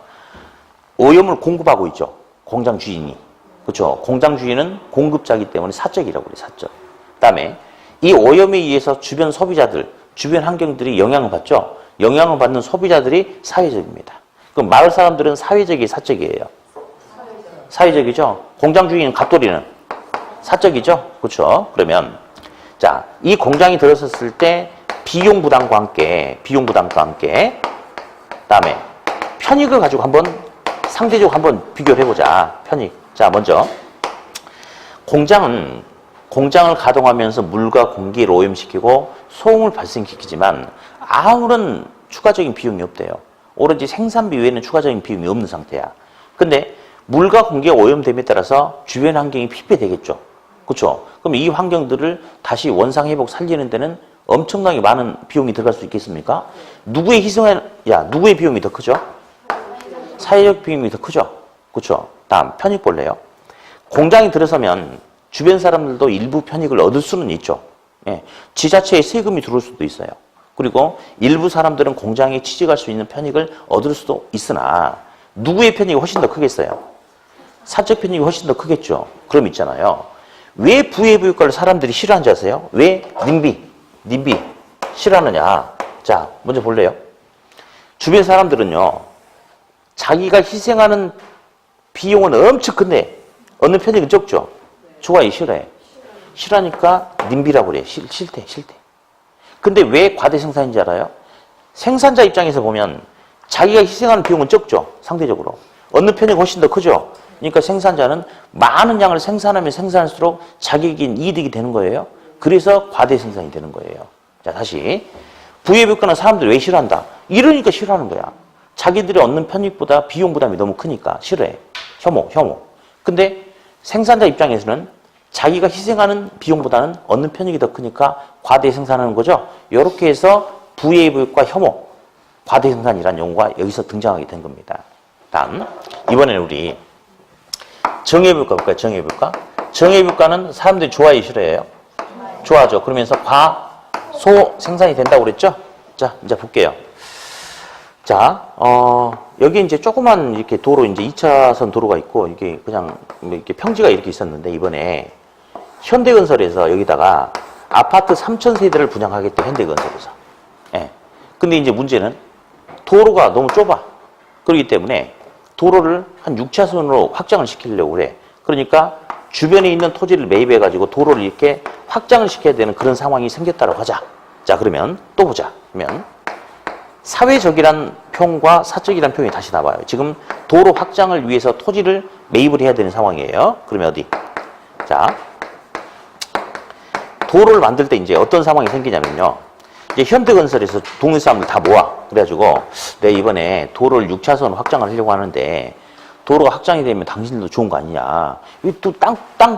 오염을 공급하고 있죠. 공장 주인이. 그렇죠? 공장 주인은 공급자이기 때문에 사적이라고 그래요. 사적. 그다음에 이 오염에 의해서 주변 소비자들, 주변 환경들이 영향을 받죠. 영향을 받는 소비자들이 사회적입니다. 그럼 마을 사람들은 사회적이 사적이에요. 사회적이죠. 공장 주인 갑돌이는 사적이죠. 그렇죠? 그러면 자, 이 공장이 들어섰을 때 비용 부담과 함께 그다음에 편익을 가지고 한번 상대적으로 한번 비교를 해보자. 편익. 자, 먼저 공장을 가동하면서 물과 공기를 오염시키고 소음을 발생시키지만 아무런 추가적인 비용이 없대요. 오로지 생산비 외에는 추가적인 비용이 없는 상태야. 근데 물과 공기가 오염됨에 따라서 주변 환경이 피폐되겠죠. 그렇죠? 그럼 이 환경들을 다시 원상회복 살리는 데는 엄청나게 많은 비용이 들어갈 수 있겠습니까? 누구의 비용이 더 크죠? 사회적 비용이 더 크죠? 그렇죠? 다음 편익 볼래요? 공장이 들어서면 주변 사람들도 일부 편익을 얻을 수는 있죠. 예, 지자체에 세금이 들어올 수도 있어요. 그리고 일부 사람들은 공장에 취직할 수 있는 편익을 얻을 수도 있으나 누구의 편익이 훨씬 더 크겠어요? 사적 편익이 훨씬 더 크겠죠. 그럼 있잖아요. 왜 부해부효과를 사람들이 싫어하는지 아세요? 왜 님비 싫어하느냐? 자, 먼저 볼래요? 주변 사람들은요, 자기가 희생하는 비용은 엄청 큰데 얻는 편익은 적죠. 좋아해, 싫어해? 싫어하니까 님비라고 그래. 싫대. 근데 왜 과대 생산인지 알아요? 생산자 입장에서 보면 자기가 희생하는 비용은 적죠. 상대적으로. 얻는 편익이 훨씬 더 크죠. 그러니까 생산자는 많은 양을 생산하면 생산할수록 자기에게 이득이 되는 거예요. 그래서 과대 생산이 되는 거예요. 자, 다시. 부해부효과는 사람들이 왜 싫어한다? 이러니까 싫어하는 거야. 자기들이 얻는 편익보다 비용 부담이 너무 크니까 싫어해. 혐오. 근데 생산자 입장에서는 자기가 희생하는 비용보다는 얻는 편익이 더 크니까 과대 생산하는 거죠. 이렇게 해서 부해부효과 혐오, 과대 생산이라는 용어가 여기서 등장하게 된 겁니다. 다음, 이번에는 우리 정해부효과 볼까요? 정해부효과는 사람들이 좋아해, 싫어해요? 좋아하죠. 그러면서 과소 생산이 된다고 그랬죠? 자, 이제 볼게요. 자, 여기 이제 조그만 이렇게 도로, 이제 2차선 도로가 있고, 이게 그냥 이렇게 평지가 이렇게 있었는데, 이번에 현대건설에서 여기다가 아파트 3,000세대를 분양하겠대, 현대건설에서. 예. 근데 이제 문제는 도로가 너무 좁아. 그렇기 때문에 도로를 한 6차선으로 확장을 시키려고 그래. 그러니까 주변에 있는 토지를 매입해가지고 도로를 이렇게 확장을 시켜야 되는 그런 상황이 생겼다고 하자. 자, 그러면 또 보자. 그러면 사회적이란 표현과 사적이란 표현이 다시 나와요. 지금 도로 확장을 위해서 토지를 매입을 해야 되는 상황이에요. 그러면 어디? 자, 도로를 만들 때 이제 어떤 상황이 생기냐면요. 이제 현대건설에서 동네 사람들 다 모아. 그래가지고 내가 이번에 도로를 6차선 확장을 하려고 하는데 도로가 확장이 되면 당신들도 좋은 거 아니냐. 또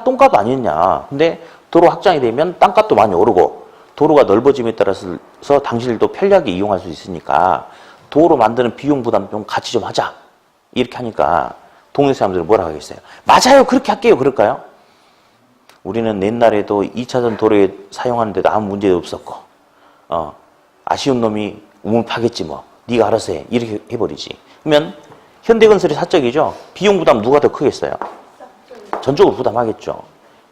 똥값 아니냐. 근데 도로 확장이 되면 땅값도 많이 오르고 도로가 넓어짐에 따라서 당신들도 편리하게 이용할 수 있으니까 도로 만드는 비용 부담 좀 같이 좀 하자. 이렇게 하니까 동네 사람들은 뭐라 하겠어요? 맞아요. 그렇게 할게요. 그럴까요? 우리는 옛날에도 2차선 도로에 사용하는데도 아무 문제도 없었고 아쉬운 놈이 우물 파겠지 뭐. 네가 알아서 해. 이렇게 해버리지. 그러면 현대건설이 사적이죠. 비용 부담 누가 더 크겠어요? 전적으로 부담하겠죠.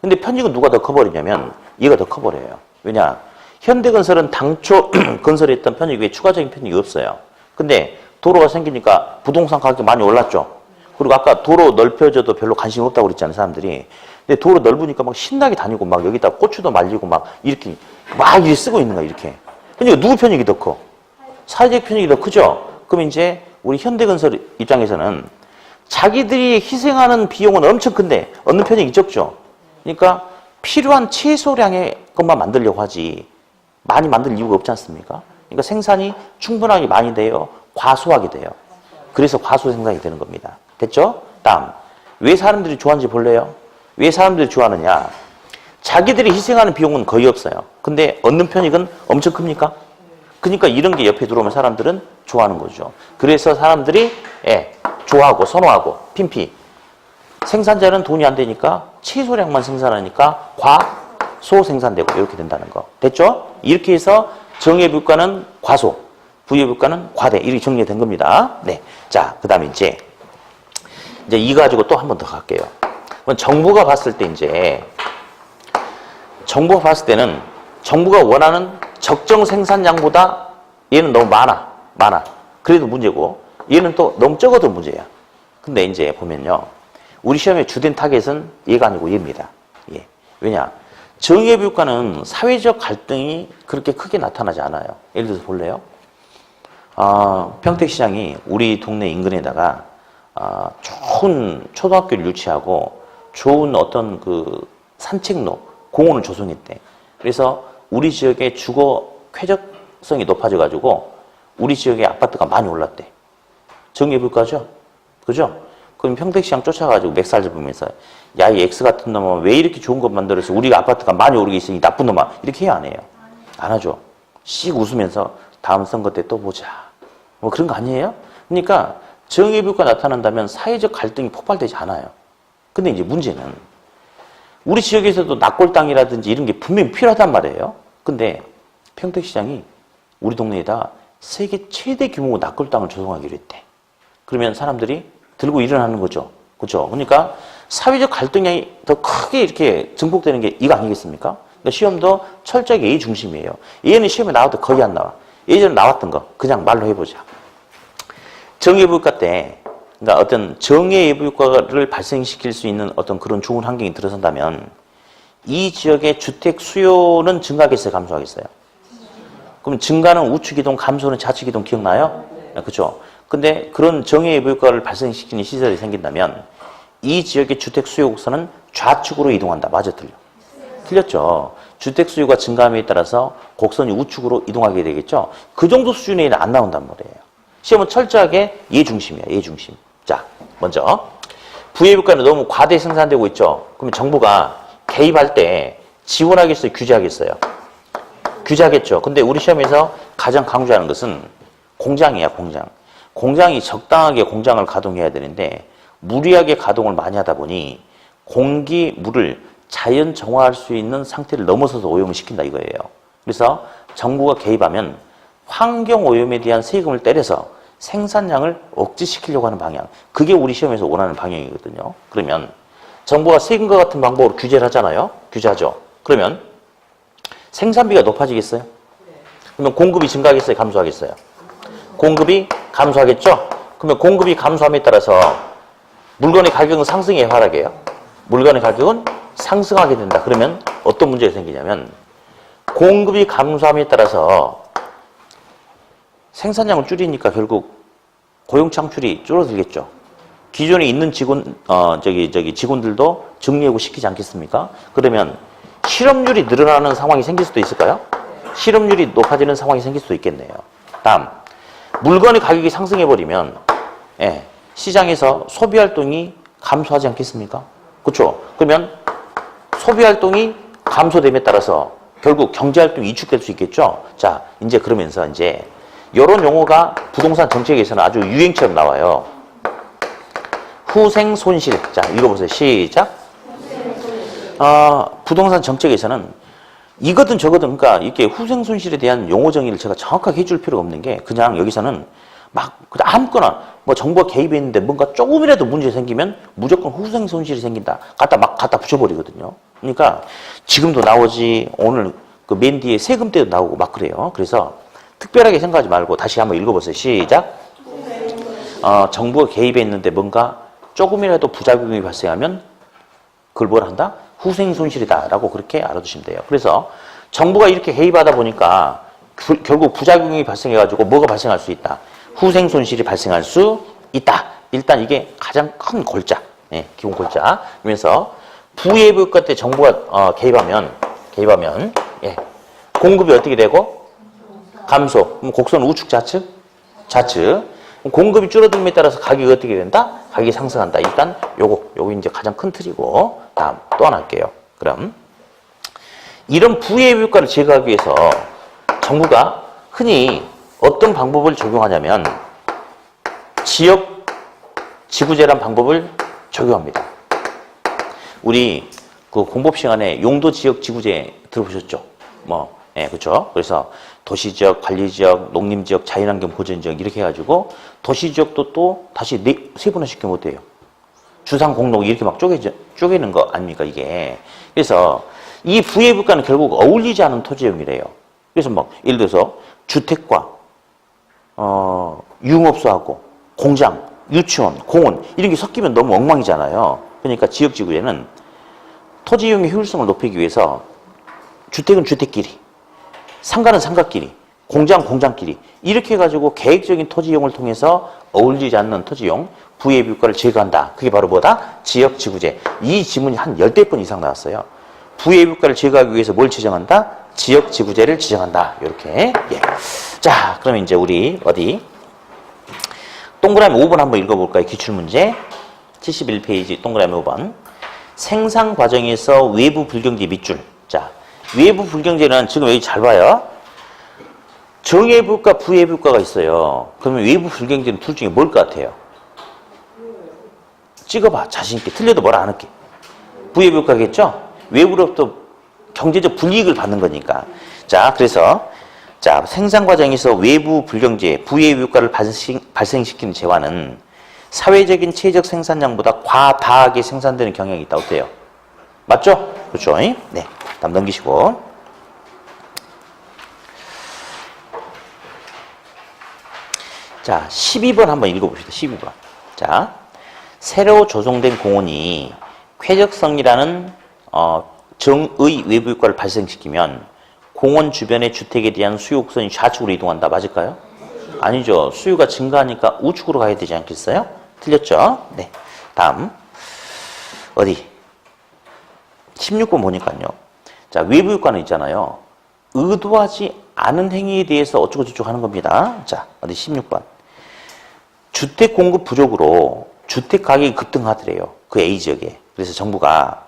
근데 편익은 누가 더 커버리냐면 얘가 더 커버려요. 왜냐? 현대건설은 당초 건설했던 편익 외에 추가적인 편익이 없어요. 근데 도로가 생기니까 부동산 가격이 많이 올랐죠. 그리고 아까 도로 넓혀져도 별로 관심이 없다고 그랬잖아요, 사람들이. 근데 도로 넓으니까 막 신나게 다니고 막 여기다 고추도 말리고 막 이렇게 쓰고 있는 거야, 이렇게. 그러니까 누구 편익이 더 커? 사회적 편익이 더 크죠? 그럼 이제 우리 현대건설 입장에서는 자기들이 희생하는 비용은 엄청 큰데 얻는 편익이 적죠. 그러니까 필요한 최소량의 것만 만들려고 하지 많이 만들 이유가 없지 않습니까? 그러니까 생산이 충분하게 많이 돼요. 과소하게 돼요. 그래서 과소 생산이 되는 겁니다. 됐죠? 다음. 왜 사람들이 좋아하는지 볼래요? 왜 사람들이 좋아하느냐? 자기들이 희생하는 비용은 거의 없어요. 근데 얻는 편익은 엄청 큽니까? 그러니까 이런 게 옆에 들어오면 사람들은 좋아하는 거죠. 그래서 사람들이 좋아하고 선호하고 핀피 생산자는 돈이 안 되니까 최소량만 생산하니까 과소 생산되고 이렇게 된다는 거. 됐죠? 이렇게 해서 정예비효과는 과소, 부유효과는 과대 이렇게 정리된 겁니다. 네. 자, 그다음에 이제 이거 가지고 또 한 번 더 갈게요. 정부가 봤을 때 정부가 봤을 때는 정부가 원하는 적정 생산량보다 얘는 너무 많아. 그래도 문제고 얘는 또 너무 적어도 문제야. 근데 이제 보면요. 우리 시험의 주된 타겟은 얘가 아니고 얘입니다. 예. 왜냐? 정예비효과는 사회적 갈등이 그렇게 크게 나타나지 않아요. 예를 들어서 볼래요? 평택시장이 우리 동네 인근에다가 좋은 초등학교를 유치하고 좋은 어떤 그 산책로, 공원을 조성했대. 그래서 우리 지역의 주거 쾌적성이 높아져가지고 우리 지역의 아파트가 많이 올랐대. 정예비효과죠? 그죠? 그럼 평택시장 쫓아가지고 맥살 잡으면서 야, 이 X 같은 놈아 왜 이렇게 좋은 것 만들어서 우리가 아파트가 많이 오르게 있으니 나쁜 놈아 이렇게 해야 안 해요? 안 하죠. 씩 웃으면서 다음 선거 때 또 보자. 뭐 그런 거 아니에요? 그러니까 정예비효과 나타난다면 사회적 갈등이 폭발되지 않아요. 근데 이제 문제는 우리 지역에서도 낙골 땅이라든지 이런 게 분명히 필요하단 말이에요. 근데 평택시장이 우리 동네에다 세계 최대 규모 낙골 땅을 조성하기로 했대. 그러면 사람들이 들고 일어나는 거죠. 그렇죠? 그러니까 사회적 갈등이 더 크게 이렇게 증폭되는 게 이거 아니겠습니까? 그러니까 시험도 철저하게 A 중심이에요. 얘는 시험에 나와도 거의 안 나와. 예전에 나왔던 거 그냥 말로 해보자. 정예비효과 때 그러니까 어떤 정예비효과를 발생시킬 수 있는 어떤 그런 좋은 환경이 들어선다면 이 지역의 주택 수요는 증가하겠어요? 감소하겠어요? 그럼 증가는 우측이동, 감소는 좌측이동 기억나요? 네. 그렇죠? 근데 그런 정예비효과를 발생시키는 시설이 생긴다면 이 지역의 주택 수요 곡선은 좌측으로 이동한다. 맞아, 틀려? 틀렸죠. 주택 수요가 증가함에 따라서 곡선이 우측으로 이동하게 되겠죠. 그 정도 수준의 일은 안 나온단 말이에요. 시험은 철저하게 얘 중심이야. 얘 중심. 자, 먼저 부예비효과는 너무 과대 생산되고 있죠. 그러면 정부가 개입할 때 지원하겠어요? 규제하겠어요? 규제하겠죠. 근데 우리 시험에서 가장 강조하는 것은 공장이야, 공장. 공장이 적당하게 공장을 가동해야 되는데 무리하게 가동을 많이 하다 보니 공기, 물을 자연 정화할 수 있는 상태를 넘어서서 오염을 시킨다 이거예요. 그래서 정부가 개입하면 환경오염에 대한 세금을 때려서 생산량을 억제시키려고 하는 방향. 그게 우리 시험에서 원하는 방향이거든요. 그러면 정부가 세금과 같은 방법으로 규제를 하잖아요. 규제하죠. 그러면 생산비가 높아지겠어요? 그러면 공급이 증가하겠어요? 감소하겠어요? 공급이 감소하겠죠? 그러면 공급이 감소함에 따라서 물건의 가격은 상승해요? 하락해요? 물건의 가격은 상승하게 된다. 그러면 어떤 문제가 생기냐면 공급이 감소함에 따라서 생산량을 줄이니까 결국 고용 창출이 줄어들겠죠. 기존에 있는 직원들도 정리해고 시키지 않겠습니까? 그러면 실업률이 늘어나는 상황이 생길 수도 있을까요? 실업률이 높아지는 상황이 생길 수도 있겠네요. 다음, 물건의 가격이 상승해버리면 시장에서 소비활동이 감소하지 않겠습니까? 그렇죠? 그러면 소비활동이 감소됨에 따라서 결국 경제활동이 위축될 수 있겠죠? 자, 이제 그러면서 이제 이런 용어가 부동산 정책에서는 아주 유행처럼 나와요. 후생손실. 자, 읽어보세요. 시작. 부동산 정책에서는 이거든 저거든 그러니까 이렇게 후생손실에 대한 용어 정의를 제가 정확하게 해줄 필요가 없는 게 그냥 여기서는 막 그냥 아무거나 뭐 정부가 개입해 있는데 뭔가 조금이라도 문제 생기면 무조건 후생손실이 생긴다. 갖다 붙여버리거든요. 그러니까 지금도 나오지 오늘 그 맨 뒤에 세금 때도 나오고 막 그래요. 그래서 특별하게 생각하지 말고 다시 한번 읽어보세요. 시작. 정부가 개입해 있는데 뭔가 조금이라도 부작용이 발생하면 그걸 뭘 한다? 후생손실이다라고 그렇게 알아두시면 돼요. 그래서 정부가 이렇게 개입하다 보니까 결국 부작용이 발생해가지고 뭐가 발생할 수 있다? 후생손실이 발생할 수 있다. 일단 이게 가장 큰 골자, 기본 골자. 그러면서 부예비효과 때 정부가 개입하면 공급이 어떻게 되고? 감소. 그럼 곡선은 우측 좌측? 좌측. 공급이 줄어듦에 따라서 가격이 어떻게 된다? 가격이 상승한다. 일단 요거 이제 가장 큰 틀이고 다음 또 하나 할게요. 그럼 이런 부예비효과를 제거하기 위해서 정부가 흔히 어떤 방법을 적용하냐면 지역 지구재란 방법을 적용합니다. 우리 그 공법 시간에 용도 지역 지구제 들어보셨죠? 뭐, 예, 그렇죠. 그래서 도시지역, 관리지역, 농림지역, 자연환경 보전지역 이렇게 해가지고 도시지역도 또 다시 세 번을 시키면 어때요? 주상 공록 이렇게 막 쪼개는 거 아닙니까 이게? 그래서 이 부예부가는 결국 어울리지 않은 토지용이래요. 그래서 막 예를 들어서 주택과 유흥업소하고 공장, 유치원, 공원 이런 게 섞이면 너무 엉망이잖아요. 그러니까 지역지구에는 토지 이용의 효율성을 높이기 위해서 주택은 주택끼리, 상가는 상가끼리, 공장 공장끼리 이렇게 해가지고 계획적인 토지 이용을 통해서 어울리지 않는 토지 이용, 부예비효과를 제거한다. 그게 바로 뭐다? 지역지구제. 이 지문이 한 10대 번 이상 나왔어요. 부예비효과를 제거하기 위해서 뭘 지정한다? 지역지구제를 지정한다. 이렇게. 예. 자, 그러면 이제 우리 어디? 동그라미 5번 한번 읽어볼까요? 기출문제 71페이지 동그라미 5번. 생산 과정에서 외부 불경제 밑줄. 자, 외부 불경제는 지금 여기 잘 봐요. 정예부과 부예부과가 있어요. 그러면 외부 불경제는 둘 중에 뭘 것 같아요? 찍어봐. 자신있게. 틀려도 뭐라 안 할게. 부예부과겠죠? 외부로부터 경제적 불이익을 받는 거니까. 자, 그래서 자, 생산 과정에서 외부 불경제, 부예부과를 발생시키는 재화는 사회적인 체적 생산량보다 과다하게 생산되는 경향이 있다. 어때요? 맞죠? 그렇죠? 네. 다음 넘기시고. 자, 12번 한번 읽어봅시다. 12번. 자, 새로 조성된 공원이 쾌적성이라는 정의 외부 효과를 발생시키면 공원 주변의 주택에 대한 수요 곡선이 좌측으로 이동한다. 맞을까요? 아니죠. 수요가 증가하니까 우측으로 가야 되지 않겠어요? 틀렸죠? 네. 다음. 어디? 16번 보니까요. 자, 외부 효과는 있잖아요. 의도하지 않은 행위에 대해서 어쩌고저쩌고 하는 겁니다. 자, 어디 16번. 주택 공급 부족으로 주택 가격이 급등하더래요. 그 A지역에. 그래서 정부가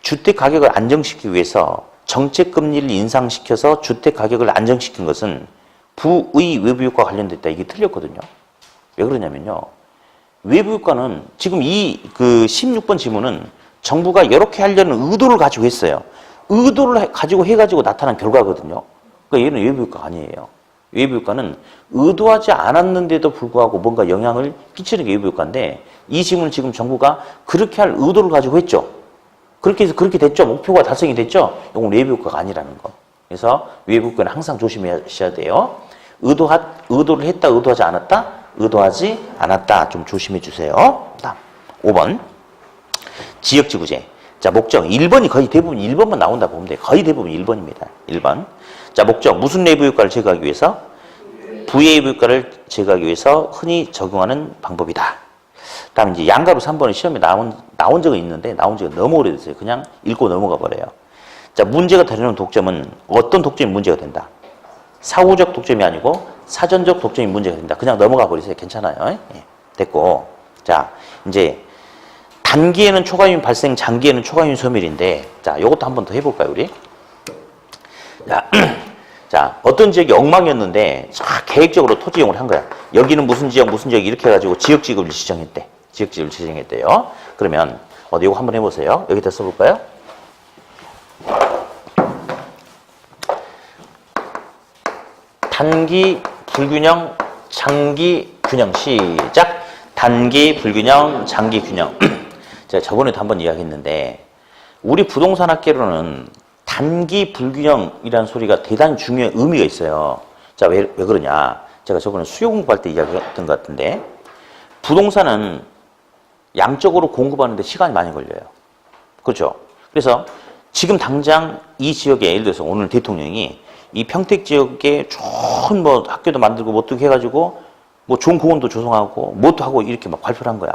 주택 가격을 안정시키기 위해서 정책 금리를 인상시켜서 주택 가격을 안정시킨 것은 부의 외부 효과 관련됐다. 이게 틀렸거든요. 왜 그러냐면요. 외부 효과는 지금 이 16번 지문은 정부가 이렇게 하려는 의도를 가지고 했어요. 의도를 가지고 해가지고 나타난 결과거든요. 그러니까 얘는 외부 효과가 아니에요. 외부 효과는 의도하지 않았는데도 불구하고 뭔가 영향을 끼치는 게 외부 효과인데 이 지문은 지금 정부가 그렇게 할 의도를 가지고 했죠. 그렇게 해서 그렇게 됐죠. 목표가 달성이 됐죠. 이건 외부 효과가 아니라는 거. 그래서 외부 효과는 항상 조심하셔야 돼요. 의도를 했다, 의도하지 않았다? 의도하지 않았다. 좀 조심해 주세요. 다음 5번. 지역지구제. 자, 목적. 1번이 거의 대부분 1번만 나온다 보면 돼요. 거의 대부분 1번입니다. 1번. 자, 목적. 무슨 내부 효과를 제거하기 위해서? 부예부 효과를 제거하기 위해서 흔히 적용하는 방법이다. 다음 이제 양가로 3번은 시험에 나온 적은 있는데 나온 지가 너무 오래됐어요. 그냥 읽고 넘어가 버려요. 자, 문제가 다루는 독점은 어떤 독점이 문제가 된다? 사후적 독점이 아니고 사전적 독점이 문제가 된다. 그냥 넘어가 버리세요. 괜찮아요. 예, 됐고. 자, 이제 단기에는 초과유인 발생, 장기에는 초과유인 소멸인데, 자, 요것도 한 번 더 해볼까요, 우리? 자, 어떤 지역이 엉망이었는데, 계획적으로 토지 이용을 한 거야. 여기는 무슨 지역, 이렇게 해가지고 지역지구를 지정했대. 지역지구를 지정했대요. 그러면, 이거 한번 해보세요. 여기다 써볼까요? 단기 불균형, 장기 균형. 시작. 단기 불균형, 장기 균형. 제가 저번에도 한번 이야기했는데 우리 부동산 학계로는 단기 불균형이라는 소리가 대단히 중요한 의미가 있어요. 자, 왜 그러냐? 제가 저번에 수요 공부할 때 이야기했던 것 같은데 부동산은 양적으로 공급하는데 시간이 많이 걸려요. 그렇죠? 그래서 지금 당장 이 지역에 예를 들어서 오늘 대통령이 이 평택 지역에 좋은 뭐 학교도 만들고 뭐 어떻게 해가지고 뭐 좋은 공원도 조성하고 뭐도 하고 이렇게 막 발표를 한 거야.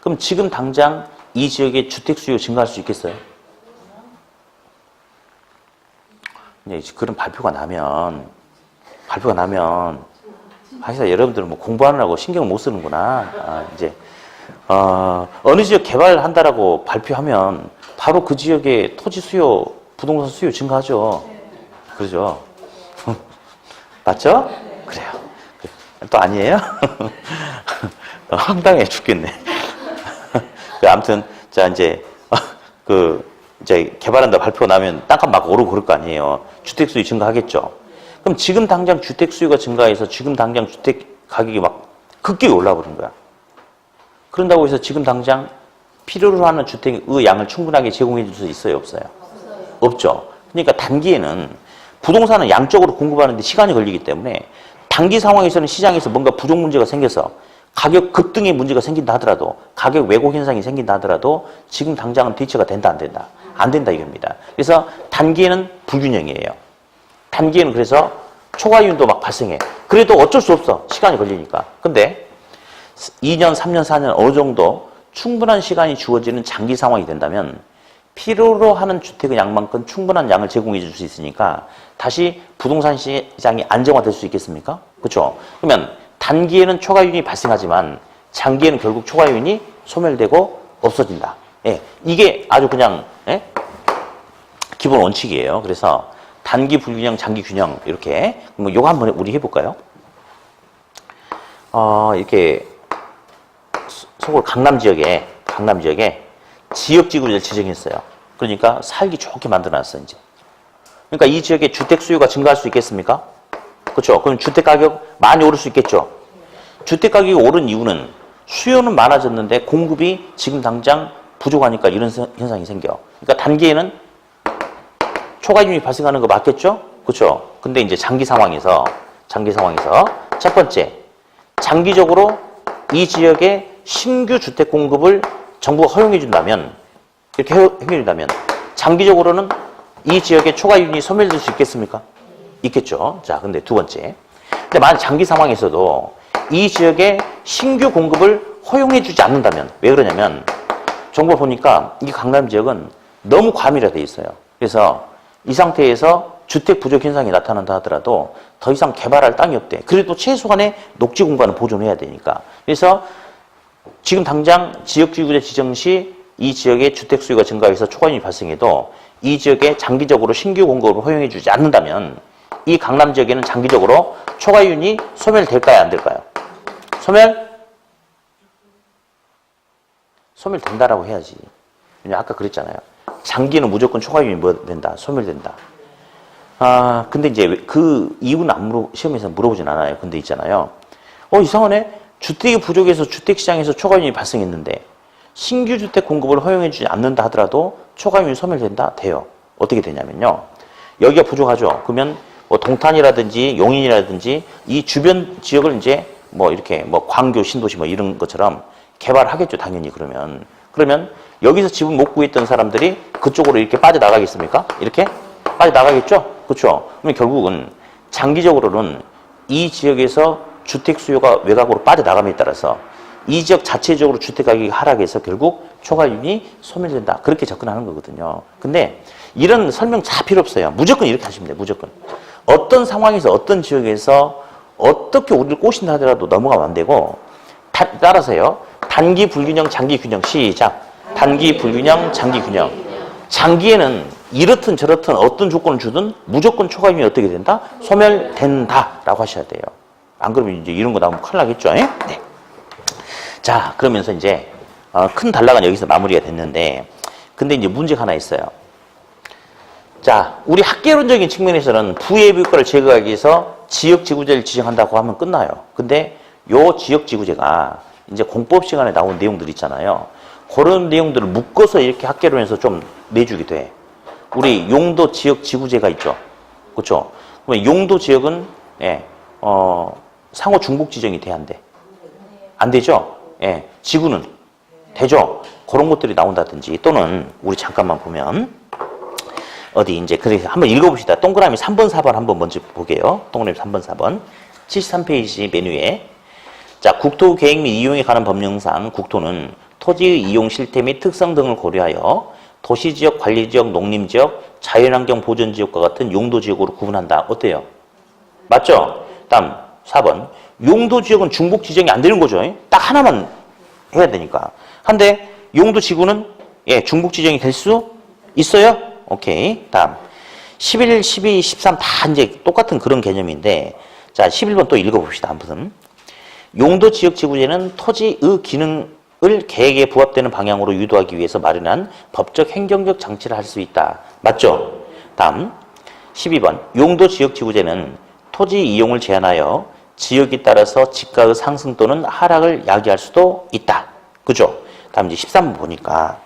그럼 지금 당장 이 지역의 주택 수요 증가할 수 있겠어요? 네, 그런 발표가 나면 하여튼 여러분들은 뭐 공부하느라고 신경을 못 쓰는구나. 이제 어느 지역 개발한다라고 발표하면 바로 그 지역의 토지 수요, 부동산 수요 증가하죠. 그러죠? 맞죠? 그래요. 또 아니에요? 황당해 죽겠네. 아무튼 자 이제 이제 개발한다 발표 나면 땅값 막 오르고 그럴 거 아니에요. 주택 수요 증가하겠죠. 그럼 지금 당장 주택 수요가 증가해서 지금 당장 주택 가격이 막 급격히 올라버린 거야. 그런다고 해서 지금 당장 필요로 하는 주택의 양을 충분하게 제공해 줄 수 있어요, 없어요? 없죠. 그러니까 단기에는 부동산은 양적으로 공급하는데 시간이 걸리기 때문에 단기 상황에서는 시장에서 뭔가 부족 문제가 생겨서 가격 급등의 문제가 생긴다 하더라도 가격 왜곡 현상이 생긴다 하더라도 지금 당장은 대처가 된다 안 된다? 안 된다 이겁니다. 그래서 단기에는 불균형이에요. 단기에는 그래서 초과이윤도 막 발생해. 그래도 어쩔 수 없어. 시간이 걸리니까. 근데 2년, 3년, 4년 어느 정도 충분한 시간이 주어지는 장기 상황이 된다면 필요로 하는 주택의 양만큼 충분한 양을 제공해 줄 수 있으니까 다시 부동산 시장이 안정화될 수 있겠습니까? 그렇죠? 그러면 단기에는 초과이윤이 발생하지만 장기에는 결국 초과이윤이 소멸되고 없어진다. 예, 이게 아주 그냥 기본 원칙이에요. 그래서 단기 불균형, 장기 균형 이렇게 뭐 요거 한번 우리 해볼까요? 이렇게 서울 강남 지역에 지역지구를 지정했어요. 그러니까 살기 좋게 만들어놨어 이제. 그러니까 이 지역에 주택 수요가 증가할 수 있겠습니까? 그렇죠? 그럼 주택 가격 많이 오를 수 있겠죠? 주택 가격이 오른 이유는 수요는 많아졌는데 공급이 지금 당장 부족하니까 이런 현상이 생겨. 그러니까 단기에는 초과이윤이 발생하는 거 맞겠죠? 그렇죠? 근데 이제 장기 상황에서 첫 번째, 장기적으로 이 지역에 신규 주택 공급을 정부가 허용해 준다면, 이렇게 허용해 준다면 장기적으로는 이 지역에 초과이윤이 소멸될 수 있겠습니까? 있겠죠. 자, 근데 두 번째. 근데 만약 장기 상황에서도 이 지역에 신규 공급을 허용해 주지 않는다면, 왜 그러냐면 정부가 보니까 이 강남 지역은 너무 과밀화돼 있어요. 그래서 이 상태에서 주택 부족 현상이 나타난다 하더라도 더 이상 개발할 땅이 없대. 그래도 최소한의 녹지 공간을 보존해야 되니까. 그래서 지금 당장 지역지구제 지정 시 이 지역의 주택 수요가 증가해서 초과이윤이 발생해도 이 지역에 장기적으로 신규 공급을 허용해 주지 않는다면 이 강남 지역에는 장기적으로 초과이윤이 소멸될까요? 안 될까요? 소멸된다라고 해야지. 왜냐면 아까 그랬잖아요. 장기는 무조건 초과이윤이 뭐 된다? 소멸된다. 근데 이제 그 이유는 시험에서 물어보진 않아요. 근데 있잖아요. 이상하네. 주택이 부족해서 주택시장에서 초과이윤이 발생했는데 신규 주택 공급을 허용해주지 않는다 하더라도 초과이윤이 소멸된다? 돼요. 어떻게 되냐면요. 여기가 부족하죠. 그러면 뭐 동탄이라든지 용인이라든지 이 주변 지역을 이제 뭐 이렇게 뭐 광교, 신도시 뭐 이런 것처럼 개발하겠죠. 당연히 그러면 여기서 집을 못 구했던 사람들이 그쪽으로 이렇게 빠져나가겠습니까? 이렇게 빠져나가겠죠? 그렇죠? 그러면 결국은 장기적으로는 이 지역에서 주택 수요가 외곽으로 빠져나감에 따라서 이 지역 자체적으로 주택 가격이 하락해서 결국 초과이윤이 소멸된다. 그렇게 접근하는 거거든요. 근데 이런 설명 다 필요 없어요. 무조건 이렇게 하시면 돼요. 무조건. 어떤 상황에서 어떤 지역에서 어떻게 우리를 꼬신다 하더라도 넘어가면 안 되고 따라서요. 단기 불균형, 장기 균형. 시작. 단기 불균형, 장기 균형. 장기에는 이렇든 저렇든 어떤 조건을 주든 무조건 초과이윤이 어떻게 된다? 소멸된다라고 하셔야 돼요. 안 그러면 이제 이런 거 나오면 큰일 나겠죠? 네. 자, 그러면서 이제 큰 단락은 여기서 마무리가 됐는데 근데 이제 문제가 하나 있어요. 자, 우리 학계론적인 측면에서는 부예비효과를 제거하기 위해서 지역지구제를 지정한다고 하면 끝나요. 근데 요 지역지구제가 이제 공법 시간에 나온 내용들 있잖아요. 그런 내용들을 묶어서 이렇게 학계론에서 좀 내주기도 해. 우리 용도 지역지구제가 있죠. 그렇죠? 그러면 용도 지역은 상호 중복 지정이 돼야 안 돼? 안 되죠? 예, 지구는 되죠? 그런 것들이 나온다든지 또는 우리 잠깐만 보면 어디 이제 그래서 한번 읽어봅시다. 동그라미 3번, 4번 한번 먼저 보게요. 동그라미 3번, 4번 73페이지 메뉴에 자, 국토 계획 및 이용에 관한 법령상 국토는 토지의 이용 실태 및 특성 등을 고려하여 도시지역, 관리지역, 농림지역, 자연환경 보전지역과 같은 용도지역으로 구분한다. 어때요? 맞죠? 다음 4번 용도지역은 중복 지정이 안 되는 거죠. 딱 하나만 해야 되니까. 한데 용도지구는 중복 지정이 될 수 있어요? 오케이. 다음 11, 12, 13 다 이제 똑같은 그런 개념인데 자 11번 또 읽어봅시다. 한번 용도지역지구제는 토지의 기능 계획에 부합되는 방향으로 유도하기 위해서 마련한 법적 행정적 장치를 할 수 있다. 맞죠? 다음 12번 용도 지역 지구제는 토지 이용을 제한하여 지역에 따라서 지가의 상승 또는 하락을 야기할 수도 있다. 그죠? 다음 이제 13번 보니까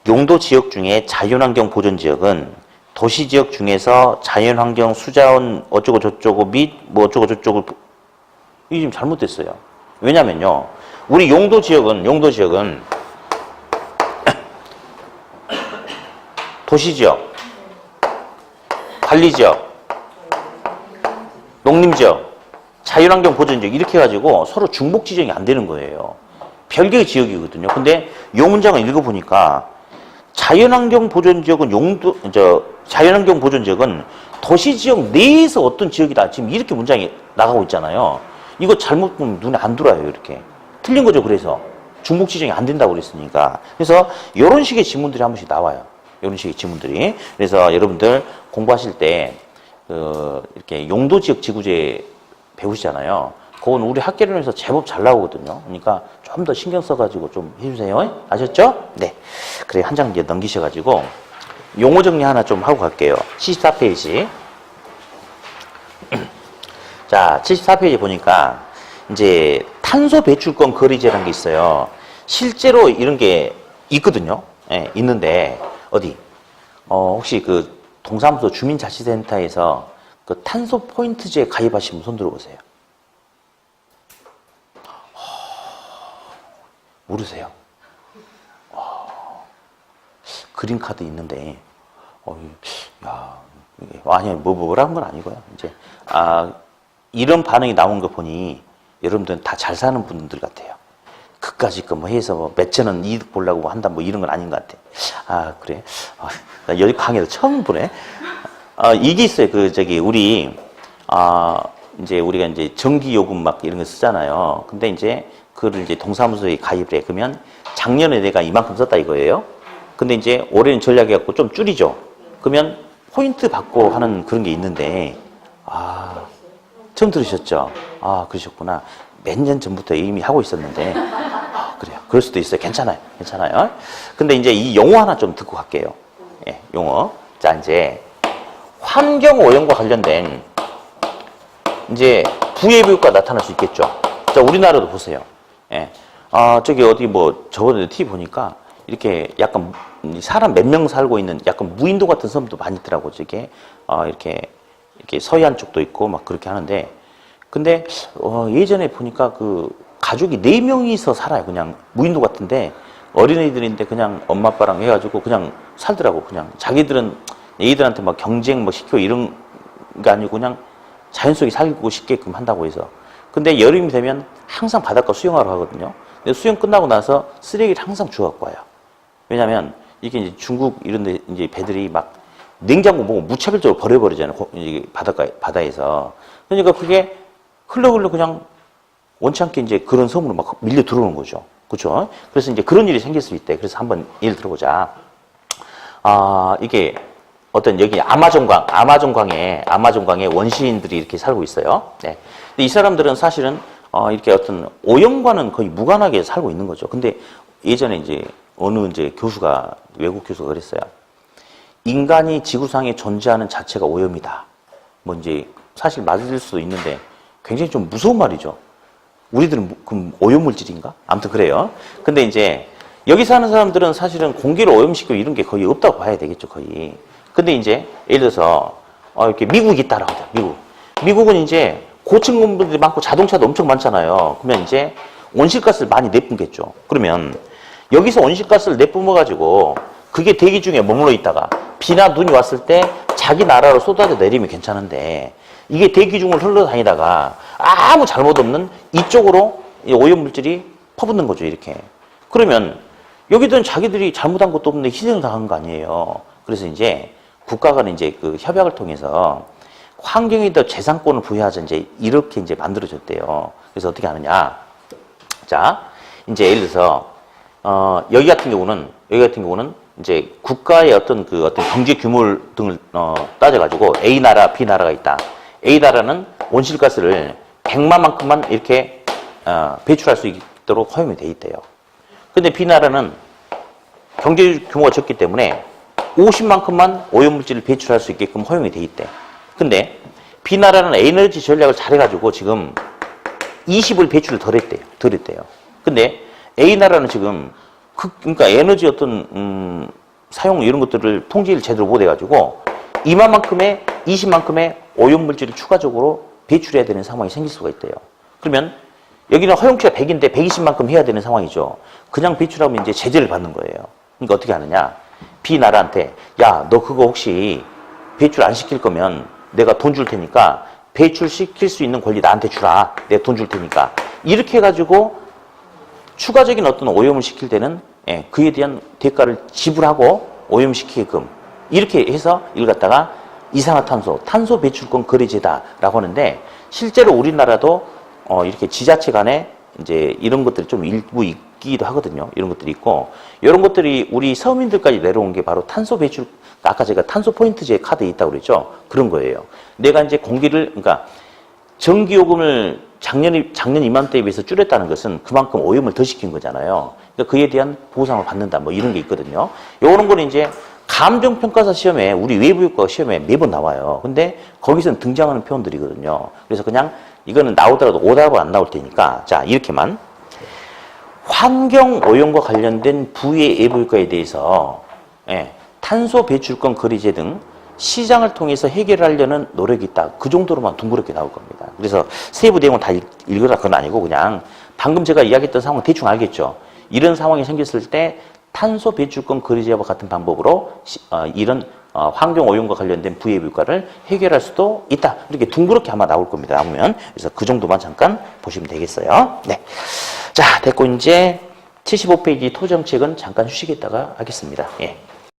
용도 지역 중에 자연환경 보존지역은 도시지역 중에서 자연환경 수자원 어쩌고 저쩌고 및 뭐 어쩌고 저쩌고 이게 지금 잘못됐어요. 왜냐면요. 우리 용도 지역은 도시지역, 관리지역, 농림지역, 자연환경 보존지역 이렇게 해가지고 서로 중복 지정이 안 되는 거예요. 별개의 지역이거든요. 근데 요 문장을 읽어보니까 자연환경 보존지역은 자연환경 보존지역은 도시지역 내에서 어떤 지역이다. 지금 이렇게 문장이 나가고 있잖아요. 이거 잘못 보면 눈에 안 들어와요. 이렇게. 틀린 거죠. 그래서 중복 지정이 안 된다고 그랬으니까. 그래서 이런 식의 지문들이 한 번씩 나와요. 이런 식의 지문들이. 그래서 여러분들 공부하실 때 이렇게 용도지역 지구제 배우시잖아요. 그건 우리 학계론에서 제법 잘 나오거든요. 그러니까 좀 더 신경 써가지고 좀 해주세요. 아셨죠? 네. 그래, 한 장 이제 넘기셔가지고 용어 정리 하나 좀 하고 갈게요. 74페이지. 자, 74페이지 보니까 이제 탄소 배출권 거리제라는 게 있어요. 실제로 이런 게 있거든요. 예, 있는데 어디? 혹시 그 동사무소 주민자치센터에서 그 탄소 포인트제 가입하신 분 손 들어보세요. 모르세요? 그린카드 있는데, 아니, 뭐라는 건 아니고요. 이제, 이런 반응이 나온 거 보니, 여러분들은 다 잘 사는 분들 같아요. 그까짓 거 뭐 해서 뭐 몇천 원 이득 보려고 한다, 뭐 이런 건 아닌 것 같아. 그래. 나 여기 강의도 처음 보네. 이게 있어요. 이제 우리가 이제 전기요금 막 이런 거 쓰잖아요. 근데 이제, 그걸 이제 동사무소에 가입을 해. 그러면 작년에 내가 이만큼 썼다 이거예요. 근데 이제 올해는 전략해갖고 좀 줄이죠. 그러면 포인트 받고 하는 그런 게 있는데, 처음 들으셨죠? 그러셨구나. 몇 년 전부터 이미 하고 있었는데, 그래요. 그럴 수도 있어요. 괜찮아요. 근데 이제 이 용어 하나 좀 듣고 갈게요. 예, 용어. 자, 이제 환경오염과 관련된 이제 부해비효과가 나타날 수 있겠죠. 자, 우리나라도 보세요. 예. 저기 어디 뭐 저번에 TV 보니까 이렇게 약간 사람 몇 명 살고 있는 약간 무인도 같은 섬도 많이 있더라고. 저게 이렇게 서해안 쪽도 있고 막 그렇게 하는데, 근데 예전에 보니까 그 가족이 4명이서 살아요. 그냥 무인도 같은데 어린애들인데 그냥 엄마 아빠랑 해가지고 그냥 살더라고. 그냥 자기들은 애들한테 막 경쟁 뭐 시키고 이런 게 아니고 그냥 자연 속에 살고 싶게끔 한다고 해서. 근데 여름이 되면 항상 바닷가 수영하러 가거든요. 근데 수영 끝나고 나서 쓰레기를 항상 주워갖고 와요. 왜냐면 이게 이제 중국 이런 데 이제 배들이 막 냉장고 보고 무차별적으로 버려버리잖아요. 바다에서. 그러니까 그게 흘러 그냥 원치 않게 이제 그런 섬으로 막 밀려 들어오는 거죠. 그렇죠? 그래서 이제 그런 일이 생길 수 있대. 그래서 한번 예를 들어보자. 이게 어떤 여기 아마존강에 원시인들이 이렇게 살고 있어요. 네. 근데 이 사람들은 사실은 이렇게 어떤 오염과는 거의 무관하게 살고 있는 거죠. 근데 예전에 이제 어느 이제 외국 교수가 그랬어요. 인간이 지구상에 존재하는 자체가 오염이다. 뭐 이제 사실 맞을 수도 있는데 굉장히 좀 무서운 말이죠. 우리들은 그럼 오염물질인가? 아무튼 그래요. 근데 이제 여기 사는 사람들은 사실은 공기를 오염시키고 이런 게 거의 없다고 봐야 되겠죠, 거의. 근데 이제 예를 들어서 이렇게 미국이 있다라고 하죠. 미국은 이제 고층 건물들이 많고 자동차도 엄청 많잖아요. 그러면 이제 온실가스를 많이 내뿜겠죠. 그러면 여기서 온실가스를 내뿜어가지고 그게 대기 중에 머물러 있다가 비나 눈이 왔을 때 자기 나라로 쏟아져 내리면 괜찮은데 이게 대기 중을 흘러다니다가 아무 잘못 없는 이쪽으로 오염물질이 퍼붓는 거죠, 이렇게. 그러면 여기들은 자기들이 잘못한 것도 없는데 희생을 당한 거 아니에요. 그래서 이제 국가가 이제 그 협약을 통해서 환경에다 재산권을 부여하자 이제 이렇게 이제 만들어졌대요. 그래서 어떻게 하느냐. 자, 이제 예를 들어서, 여기 같은 경우는 이제 국가의 어떤 경제 규모 등을 따져가지고 A 나라, B 나라가 있다. A 나라는 온실가스를 100만만큼만 이렇게 배출할 수 있도록 허용이 돼 있대요. 근데 B나라는 경제 규모가 적기 때문에 50만큼만 오염물질을 배출할 수 있게끔 허용이 돼 있대. 근데 B나라는 에너지 전략을 잘해가지고 지금 20을 배출을 덜 했대요. 근데 A나라는 지금 그러니까 에너지 어떤 사용 이런 것들을 통제를 제대로 못 해가지고 이만큼의 20만큼의 오염물질을 추가적으로 배출해야 되는 상황이 생길 수가 있대요. 그러면 여기는 허용치가 100인데 120만큼 해야 되는 상황이죠. 그냥 배출하면 이제 제재를 받는 거예요. 그러니까 어떻게 하느냐? B나라한테 야, 너 그거 혹시 배출 안 시킬 거면 내가 돈 줄 테니까 배출시킬 수 있는 권리 나한테 주라. 내가 돈 줄 테니까. 이렇게 해가지고 추가적인 어떤 오염을 시킬 때는 그에 대한 대가를 지불하고 오염시키게끔 이렇게 해서 이걸 갖다가 이산화탄소, 탄소 배출권 거래제다라고 하는데 실제로 우리나라도 이렇게 지자체 간에 이제 이런 것들이 좀 일부 있기도 하거든요. 이런 것들이 있고 이런 것들이 우리 서민들까지 내려온 게 바로 탄소 배출 아까 제가 탄소 포인트제 카드에 있다고 그랬죠. 그런 거예요. 내가 이제 공기를 그러니까 전기요금을 작년 이맘때에 비해서 줄였다는 것은 그만큼 오염을 더 시킨 거잖아요. 그러니까 그에 대한 보상을 받는다 뭐 이런 게 있거든요. 요런 거는 이제 감정평가사 시험에 우리 외부효과 시험에 매번 나와요. 근데 거기서는 등장하는 표현들이거든요. 그래서 그냥 이거는 나오더라도 오답은 안 나올 테니까 자 이렇게만 환경오염과 관련된 부의 외부효과에 대해서 탄소 배출권 거래제 등 시장을 통해서 해결하려는 노력이 있다. 그 정도로만 둥그렇게 나올 겁니다. 그래서 세부 내용은 다 읽으라 그건 아니고 그냥 방금 제가 이야기했던 상황은 대충 알겠죠. 이런 상황이 생겼을 때 탄소 배출권 거래제와 같은 방법으로 이런 환경오염과 관련된 부의효과를 해결할 수도 있다. 이렇게 둥그렇게 아마 나올 겁니다. 나오면. 그래서 그 정도만 잠깐 보시면 되겠어요. 네. 자, 됐고 이제 75페이지 토정책은 잠깐 휴식했다가 하겠습니다. 예.